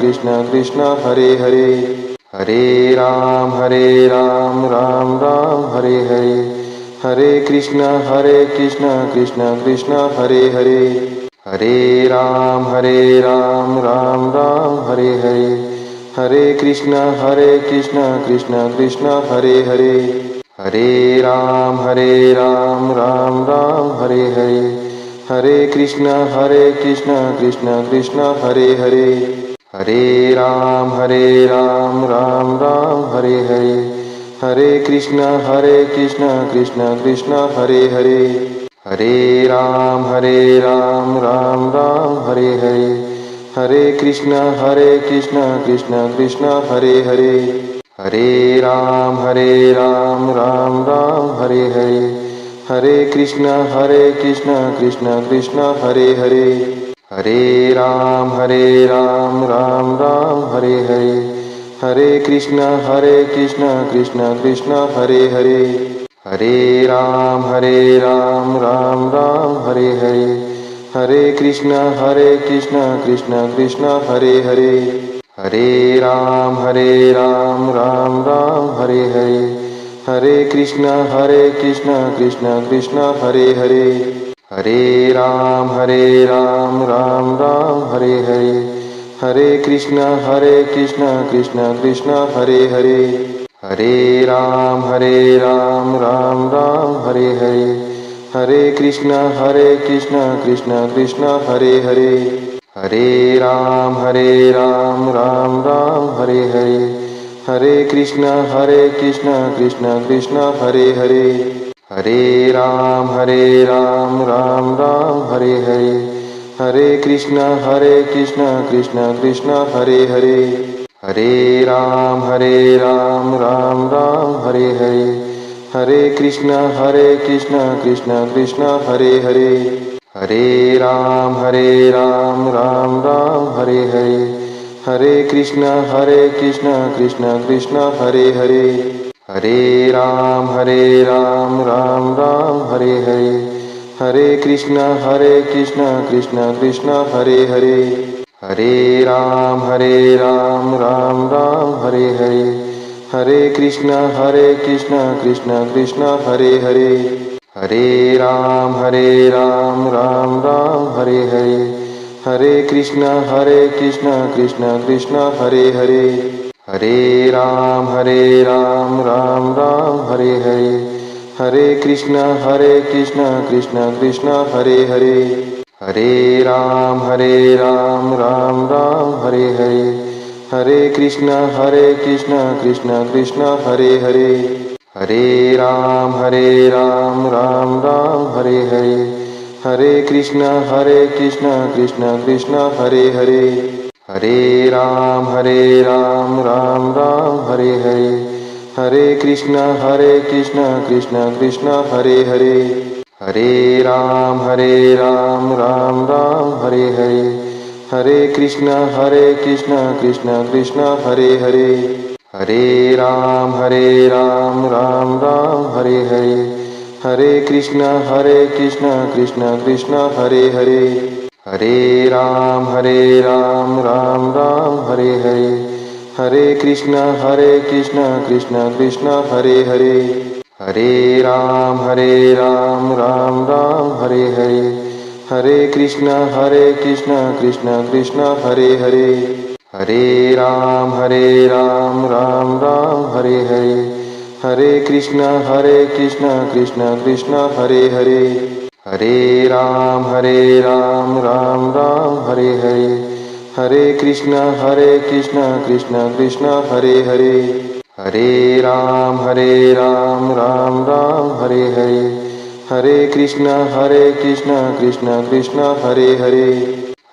Krishna Krishna Hare Hare, Hare Ram Ram Ram Hare Hare, Hare Krishna Krishna Krishna Hare Hare, Hare Ram Ram Ram Hare Hare, Hare Krishna Krishna Krishna Hare Hare, Hare Ram Ram Ram Hare Hare, Hare Krishna Krishna Krishna Hare Hare, Hare Ram Ram Ram Hare Hare, Hare Krishna Krishna Krishna Hare Hare, Hare Ram Ram Ram Hare Hare, Hare Krishna Krishna Krishna Hare Hare, Hare Ram Ram Ram Hare Hare, Hare Krishna Krishna Krishna Hare Hare, Hare Ram Ram Ram Hare Hare, Hare Krishna Krishna Krishna Hare Hare, Hare Ram Ram Ram Hare Hare, Hare Krishna Krishna Krishna Hare Hare, Hare Ram Ram Ram Hare Hare, Hare Krishna Krishna Krishna Hare Hare, Hare Ram Ram Ram Hare Hare, Hare Krishna Krishna Krishna Hare Hare, Hare Ram Ram Ram Hare Hare, Hare Krishna Krishna Krishna Hare Hare, Hare Ram Ram Ram Hare Hare, Hare Krishna Krishna Krishna Hare Hare, Hare Ram Ram Ram Hare Hare, Hare Krishna Krishna Krishna Hare Hare, Hare Ram Ram Ram Hare Hare, Hare Krishna Krishna Krishna Hare Hare, Hare Ram Ram Ram Hare Hare, Hare Krishna Krishna Krishna Hare Hare, Hare Ram Ram Ram Hare Hare, Hare Krishna Krishna Krishna Hare Hare, Hare Ram Ram Ram Hare Hare, Hare Krishna Krishna Krishna Hare Hare, Hare Ram Ram Ram Hare Hare, Hare Krishna Krishna Krishna Hare Hare, Hare Ram Ram Ram Hare Hare, Hare Krishna Krishna Krishna Hare Hare, Hare Ram Ram Ram Hare Hare, Hare Krishna Krishna Krishna Hare Hare, Hare Ram Ram Ram Hare Hare, Hare Krishna Krishna Krishna Hare Hare, Hare Ram Ram Ram Hare Hare, Hare Krishna Krishna Krishna Hare Hare, Hare Ram Ram Ram Hare Hare, Hare Krishna Krishna Krishna Hare Hare, Hare Ram Ram Ram Hare Hare, Hare Krishna Krishna Krishna Hare Hare, Hare Ram Ram Ram Hare Hare, Hare Krishna Krishna Krishna Hare Hare, Hare Ram Ram Ram Hare Hare, Hare Krishna Krishna Krishna Hare Hare, Hare Ram Ram Ram Hare Hare, Hare Krishna Krishna Krishna Hare Hare, Hare Ram Ram Ram Hare Hare, Hare Krishna Krishna Krishna Hare Hare, Hare Ram Ram Ram Hare Hare, Hare Krishna Krishna Krishna Hare Hare, Hare Ram Ram Ram Hare Hare, Hare Krishna Krishna Krishna Hare Hare,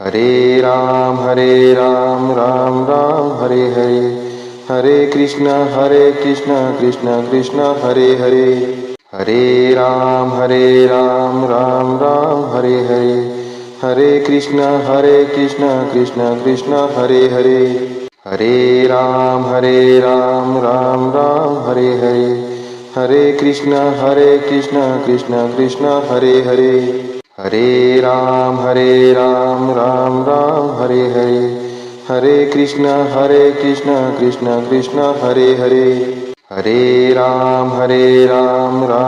Hare Ram Ram Ram Hare Hare, Hare Krishna Krishna Krishna Hare Hare, Hare Ram Ram Ram Hare Hare, Hare Krishna Krishna Krishna Hare Hare, Hare Ram Ram Ram Hare Hare, Hare Krishna Krishna Krishna Hare Hare, Hare Ram Ram Ram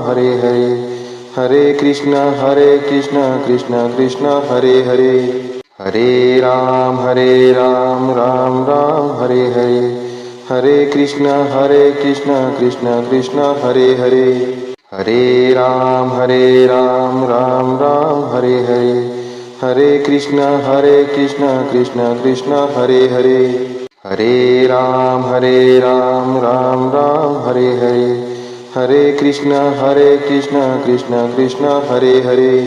Hare Hare, Hare Krishna Krishna Krishna Hare Hare, Hare Ram Ram Ram Hare Hare, Hare Krishna Krishna Krishna Hare Hare, Hare Ram Ram Ram Hare Hare, Hare Krishna Krishna Krishna Hare Hare, Hare Ram Ram Ram Hare Hare, Hare Krishna Krishna Krishna Hare Hare,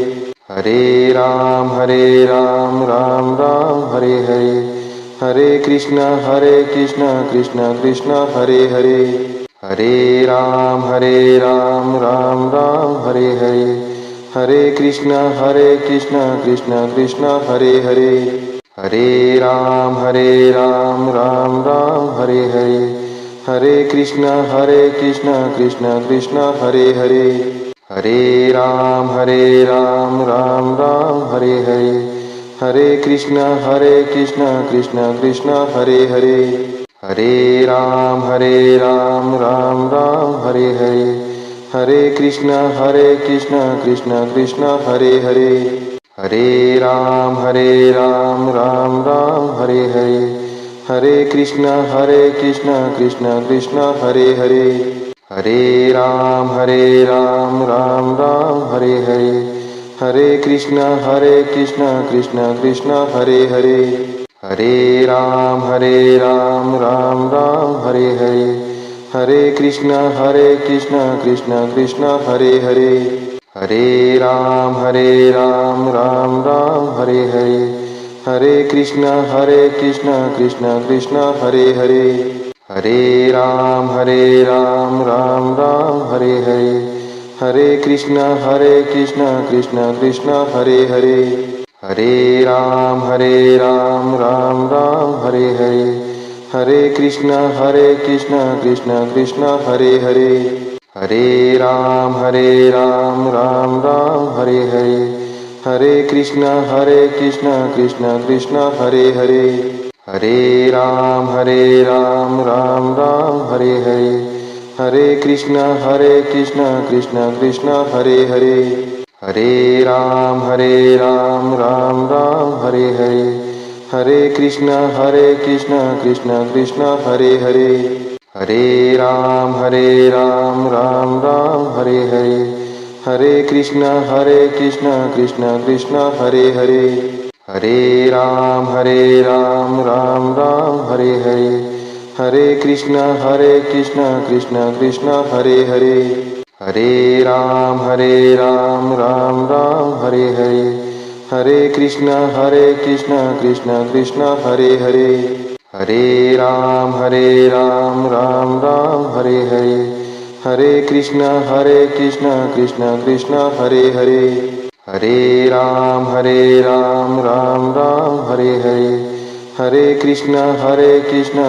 Hare Ram Ram Ram Hare Hare, Hare Krishna Krishna Krishna Hare Hare, Hare Ram Ram Ram Hare Hare, Hare Krishna Krishna Krishna Hare Hare, Hare Ram Ram Ram Hare Hare, Hare Krishna Krishna Krishna Hare Hare, Hare Ram Ram Ram Hare Hare, Hare Krishna Krishna Krishna Hare Hare, Hare Ram Ram Ram Hare Hare, Hare Krishna Krishna Krishna Hare Hare, Hare Ram Ram Ram Hare Hare, Hare Krishna Krishna Krishna Hare Hare, Hare Ram Ram Ram Hare Hare, Hare Krishna Krishna Krishna Hare Hare, Hare Ram Ram Ram Hare Hare, Hare Krishna Krishna Krishna Hare Hare, Hare Ram Ram Ram Hare Hare, Hare Krishna Krishna Krishna Hare Hare, Hare Ram Ram Ram Hare Hare, Hare Krishna Krishna Krishna Hare Hare, Hare Ram Ram Ram Hare Hare, Hare Krishna Krishna Krishna Hare Hare, Hare Ram Ram Ram Hare Hare, Hare Krishna Krishna Krishna Hare Hare, Hare Ram Ram Ram Hare Hare, Hare Krishna Krishna Krishna Hare Hare, Hare Ram Ram Ram Hare Hare, Hare Krishna Krishna Krishna Hare Hare, Hare Ram Ram Ram Hare Hare, Hare Krishna Krishna Krishna Hare Hare, Hare Ram Ram Ram Hare Hare, Hare Krishna Krishna Krishna Hare Hare, Hare Ram Ram Ram Hare Hare, Hare Krishna Krishna Krishna Hare Hare, Hare Ram Ram Ram Hare Hare, Hare Krishna Krishna Krishna Hare Hare, Hare Ram Ram Ram Hare Hare, Hare Krishna Krishna Krishna Hare Hare, Hare Ram Ram Ram Hare Hare, Hare Krishna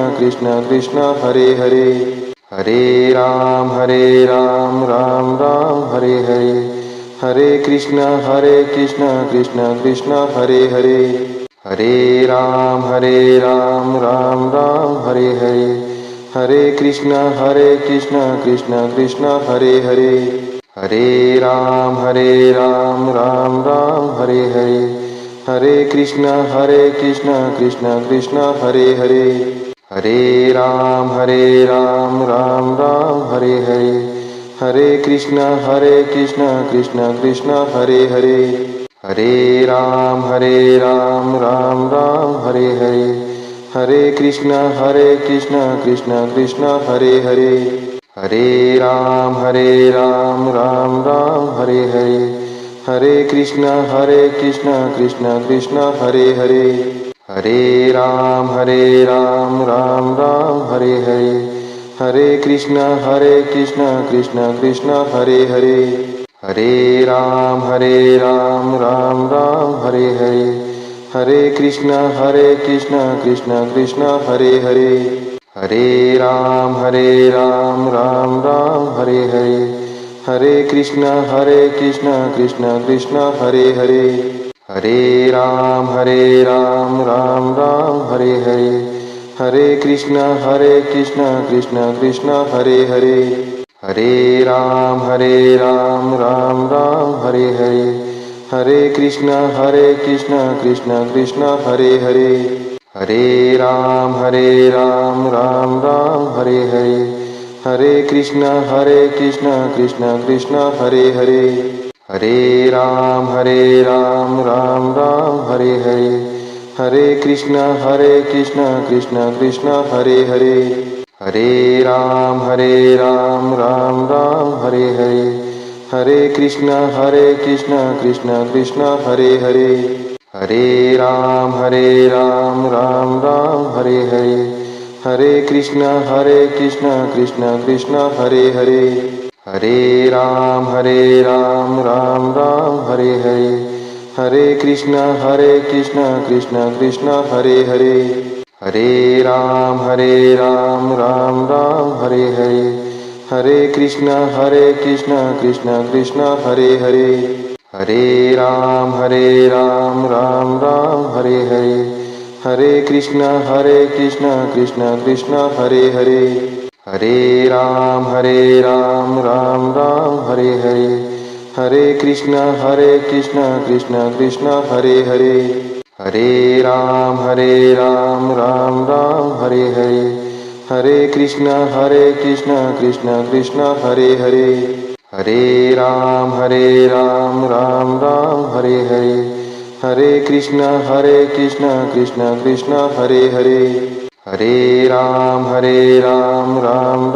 Krishna Krishna Hare Hare, Hare Ram Ram Ram Hare Hare, Hare Krishna Krishna Krishna Hare Hare, Hare Ram Ram Ram Hare Hare, Hare Krishna Krishna Krishna Hare Hare, Hare Ram Ram Ram Hare Hare, Hare Krishna Krishna Krishna Hare Hare, Hare Ram Ram Ram Hare Hare, Hare Krishna Krishna Krishna Hare Hare, Hare Ram Ram Ram Hare Hare, Hare Krishna Krishna Krishna Hare Hare, Hare Ram Ram Ram Hare Hare, Hare Krishna Krishna Krishna Hare Hare, Hare Ram Ram Ram Hare Hare, Hare Krishna Krishna Krishna Hare Hare, Hare Ram Ram Ram Hare Hare, Hare Krishna Krishna Krishna Hare Hare, Hare Ram Ram Ram Hare Hare, Hare Krishna Krishna Krishna Hare Hare, Hare Ram Ram Ram Hare Hare, Hare Krishna Krishna Krishna Hare Hare, Hare Ram Ram Ram Hare Hare, Hare Krishna Krishna Krishna Hare Hare, Hare Ram Ram Ram Hare Hare, Hare Krishna Krishna Krishna Hare Hare, Hare Ram Ram Ram Hare Hare, Hare Krishna Krishna Krishna Hare Hare, Hare Ram Ram Ram Hare Hare, Hare Krishna Krishna Krishna Hare Hare, Hare Ram Ram Ram Hare Hare, Hare Krishna Krishna Krishna Hare Hare, Hare Ram Ram Ram Hare Hare, Hare Krishna Krishna Krishna Hare Hare, Hare Ram Ram Ram Hare Hare, Hare Krishna Krishna Krishna Hare Hare, Hare Ram Ram Ram Hare Hare, Hare Krishna Krishna Krishna Hare Hare, Hare Ram Ram Ram Hare Hare, Hare Krishna Krishna Krishna Hare Hare, Hare Ram Ram Ram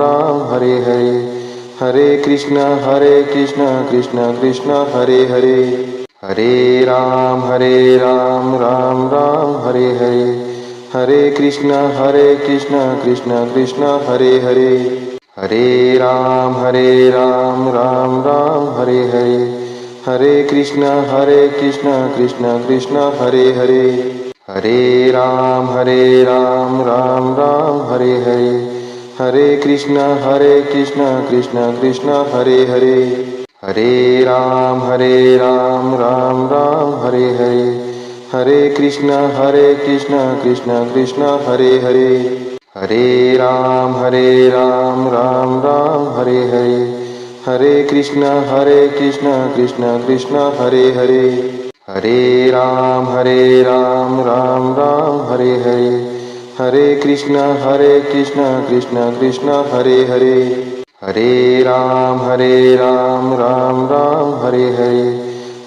Hare Hare, Hare Krishna Krishna Krishna Hare Hare, Hare Ram Ram Ram Hare Hare, Hare Krishna Krishna Krishna Hare Hare, Hare Ram Ram Ram Hare Hare, Hare Krishna Krishna Krishna Hare Hare, Hare Ram Ram Ram Hare Hare, Hare Krishna Krishna Krishna Hare Hare, Hare Ram Ram Ram Hare Hare, Hare Krishna Krishna Krishna Hare Hare, Hare Ram Ram Ram Hare Hare, Hare Krishna Krishna Krishna Hare Hare, Hare Ram Ram Ram Hare Hare, Hare Krishna Krishna Krishna Hare Hare, Hare Ram Ram Ram Hare Hare,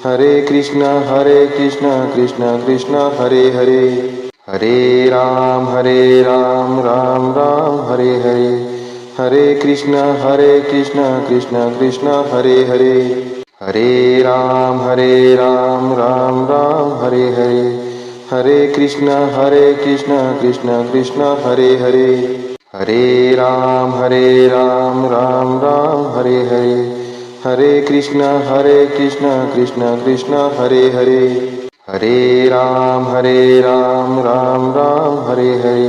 Hare Krishna Krishna Krishna Hare Hare, Hare Ram Ram Ram Hare Hare, Hare Krishna Krishna Krishna Hare Hare, Hare Ram Ram Ram Hare Hare, Hare Krishna Krishna Krishna Hare Hare, Hare Ram Ram Ram Hare Hare, Hare Krishna Krishna Krishna Hare Hare, Hare Ram Ram Ram Hare Hare, Hare Krishna Krishna Krishna Hare Hare, Hare Ram Ram Ram Hare Hare, Hare Krishna Krishna Krishna Hare Hare, Hare Ram Ram Ram Hare Hare,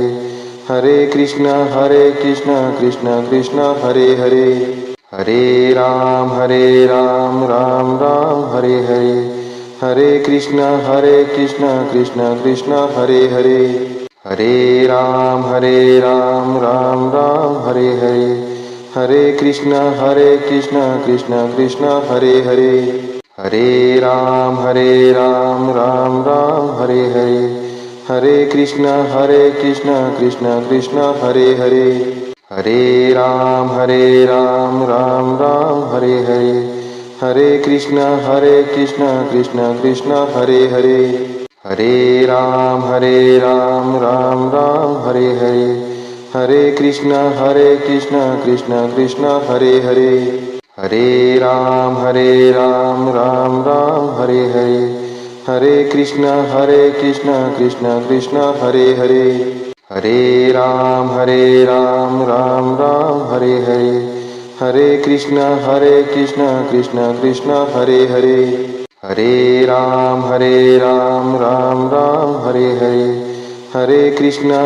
Hare Krishna Krishna Krishna Hare Hare, Hare Ram Ram Ram Hare Hare, Hare Krishna Krishna Krishna Hare Hare, Hare Ram Ram Ram Hare Hare, Hare Krishna Krishna Krishna Hare Hare, Hare Ram Ram Ram Hare Hare, Hare Krishna Krishna Krishna Hare Hare, Hare Ram Ram Ram Hare Hare, Hare Krishna Krishna Krishna Hare Hare, Hare Ram Ram Ram Hare Hare, Hare Krishna Krishna Krishna Hare Hare, Hare Ram Ram Ram Hare Hare, Hare Krishna Krishna Krishna Hare Hare, Hare Ram Ram Ram Hare Hare, Hare Krishna Krishna Krishna Hare Hare, Hare Ram Ram Ram Hare Hare, Hare Krishna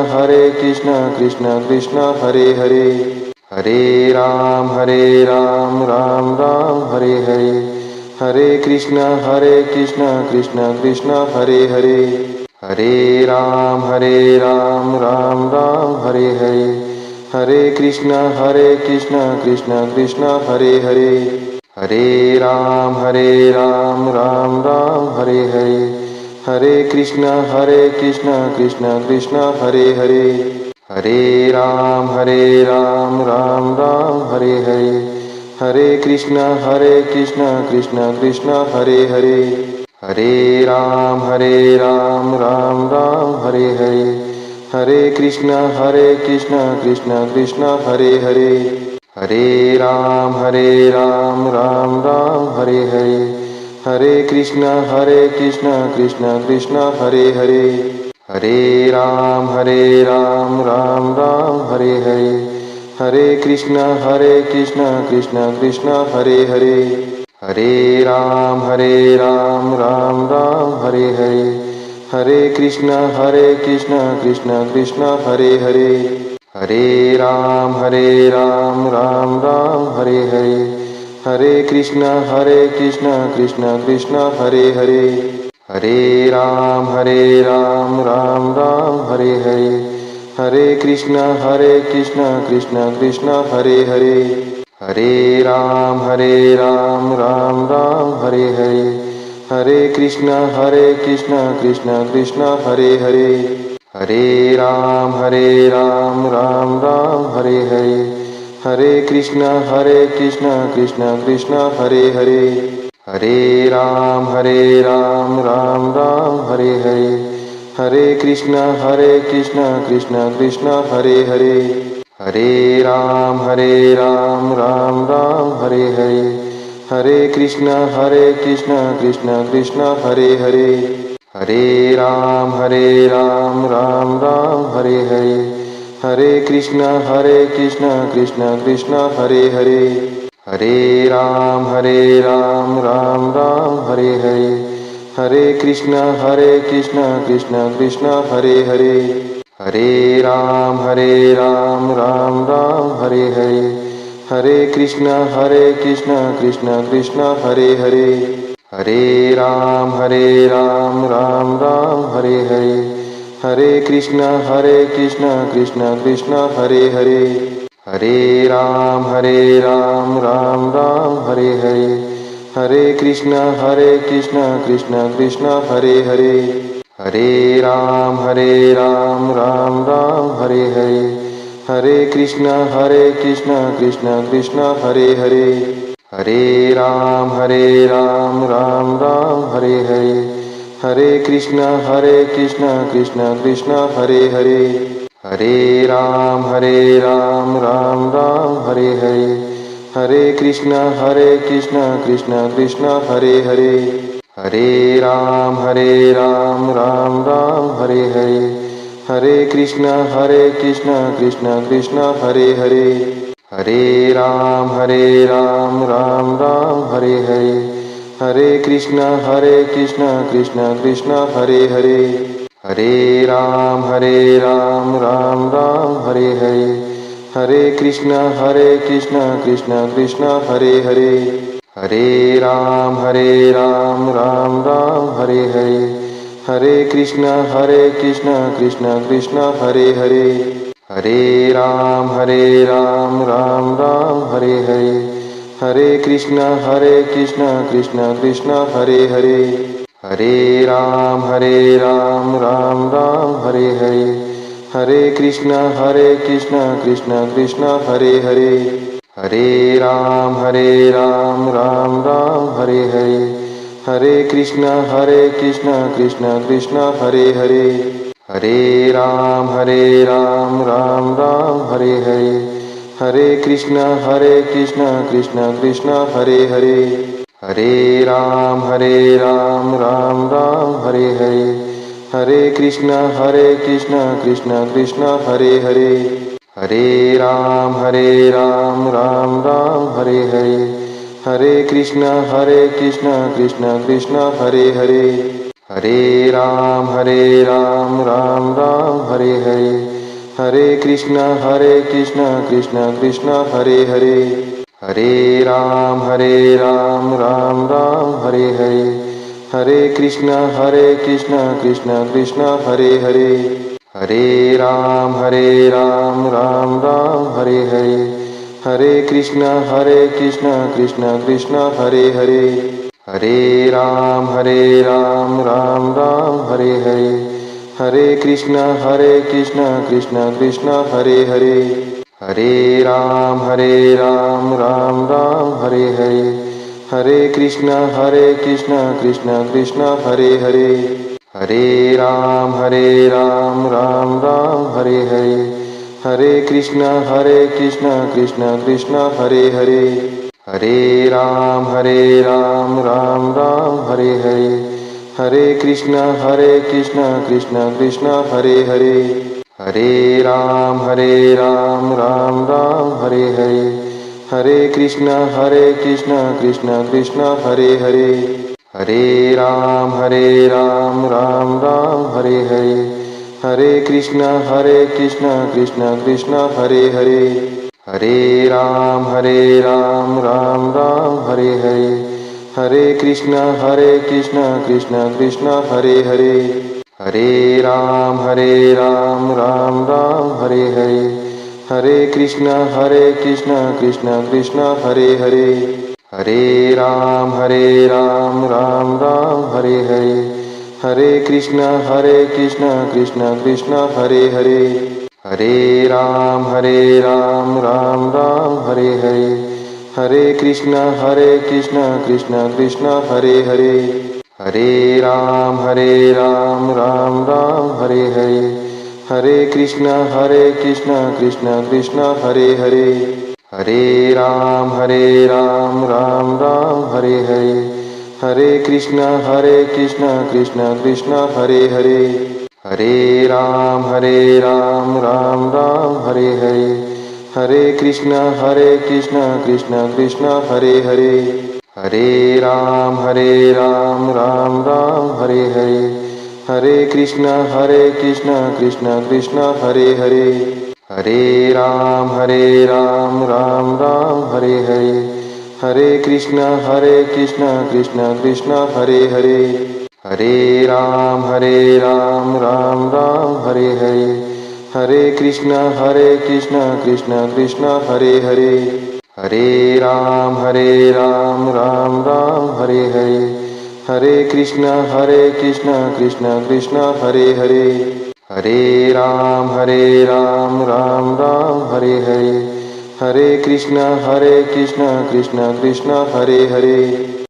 Krishna Krishna Hare Hare, Hare Ram Ram Ram Hare Hare, Hare Krishna Krishna Krishna Hare Hare, Hare Ram Ram Ram Hare Hare, Hare Krishna Krishna Krishna Hare Hare, Hare Ram Ram Ram Hare Hare, Hare Krishna Krishna Krishna Hare Hare, Hare Ram Ram Ram Hare Hare, Hare Krishna Krishna Krishna Hare Hare, Hare Ram Ram Ram Hare Hare, Hare Krishna Krishna Krishna Hare Hare, Hare Ram Ram Ram Hare Hare, Hare Krishna Krishna Krishna Hare Hare, Hare Ram Ram Ram Hare Hare, Hare Krishna Krishna Krishna Hare Hare, Hare Ram Ram Ram Hare Hare, Hare Krishna Krishna Krishna Hare Hare, Hare Ram Ram Ram Hare Hare, Hare Krishna Krishna Krishna Hare Hare, Hare Ram Ram Ram Hare Hare, Hare Krishna Krishna Krishna Hare Hare, Hare Ram Ram Ram Hare Hare, Hare Krishna Krishna Krishna Hare Hare, Hare Ram Ram Ram Hare Hare, Hare Krishna Krishna Krishna Hare Hare, Hare Ram Ram Ram Hare Hare, Hare Krishna Krishna Krishna Hare Hare, Hare Ram Ram Ram Hare Hare, Hare Krishna Krishna Krishna Hare Hare, Hare Ram Ram Ram Hare Hare, Hare Krishna Krishna Krishna Hare Hare, Hare Ram Ram Ram Hare Hare, Hare Krishna Krishna Krishna Hare Hare, Hare Ram Ram Ram Hare Hare, Hare Krishna Krishna Krishna Hare Hare, Hare Ram Ram Ram Hare Hare, Hare Krishna Krishna Krishna Hare Hare, Hare Ram Ram Ram Hare Hare, Hare Krishna Krishna Krishna Hare Hare, Hare Ram Ram Ram Hare Hare, Hare Krishna Krishna Krishna Hare Hare, Hare Ram Ram Ram Hare Hare, Hare Krishna Krishna Krishna Hare Hare, Hare Ram Ram Ram Hare Hare, Hare Krishna Krishna Krishna Hare Hare, Hare Ram Ram Ram Hare Hare, Hare Krishna Krishna Krishna Hare Hare, Hare Ram Ram Ram Hare Hare, Hare Krishna Krishna Krishna Hare Hare, Hare Ram Ram Ram Hare Hare, Hare Krishna Krishna Krishna Hare Hare, Hare Ram Ram Ram Hare Hare, Hare Krishna Krishna Krishna Hare Hare, Hare Ram Ram Ram Hare Hare, Hare Krishna Krishna Krishna Hare Hare, Hare Ram Ram Ram Hare Hare, Hare Krishna Krishna Krishna Hare Hare, Hare Ram Ram Ram Hare Hare, Hare Krishna Krishna Krishna Hare Hare, Hare Ram Ram Ram Hare Hare, Hare Krishna Krishna Krishna Hare Hare, Hare Ram Ram Ram Hare Hare, Hare Krishna Krishna Krishna Hare Hare, Hare Ram Ram Ram Hare Hare, Hare Krishna Krishna Krishna Hare Hare, Hare Ram Ram Ram Hare Hare, Hare Krishna Krishna Krishna Hare Hare, Hare Ram Ram Ram Hare Hare, Hare Krishna Krishna Krishna Hare Hare, Hare Ram Ram Ram Hare Hare, Hare Krishna Krishna Krishna Hare Hare, Hare Ram Ram Ram Hare Hare, Hare Krishna Krishna Krishna Hare Hare, Hare Ram Ram Ram Hare Hare, Hare Krishna Krishna Krishna Hare Hare, Hare Ram Ram Ram Hare Hare, Hare Krishna Krishna Krishna Hare Hare, Hare Ram Ram Ram Hare Hare, Hare Krishna Krishna Krishna Hare Hare, Hare Ram Ram Ram Hare Hare, Hare Krishna Krishna Krishna Hare Hare, Hare Ram Ram Ram Hare Hare, Hare Krishna Krishna Krishna Hare Hare, Hare Ram Ram Ram Hare Hare, Hare Krishna Krishna Krishna Hare Hare, Hare Ram Ram Ram Hare Hare, Hare Krishna Krishna Krishna Hare Hare, Hare Ram Ram Ram Hare Hare, Hare Krishna Krishna Krishna Hare Hare, Hare Ram Ram Ram Hare Hare, Hare Krishna Krishna Hare Hare, Hare Ram Ram Ram Hare Hare, Hare Krishna Krishna Hare Hare, Hare Ram Ram Ram Hare Hare, Hare Krishna Krishna Hare Hare, Hare Ram Ram Ram Hare Hare, Hare Krishna Krishna Hare Hare, Hare Ram Ram Ram Hare Hare, Hare Krishna Krishna Hare Hare, Hare Ram Ram Ram Hare Hare, Hare Krishna Krishna Hare Hare, Hare Ram Ram Ram Hare Hare, Hare Krishna Krishna Hare Hare,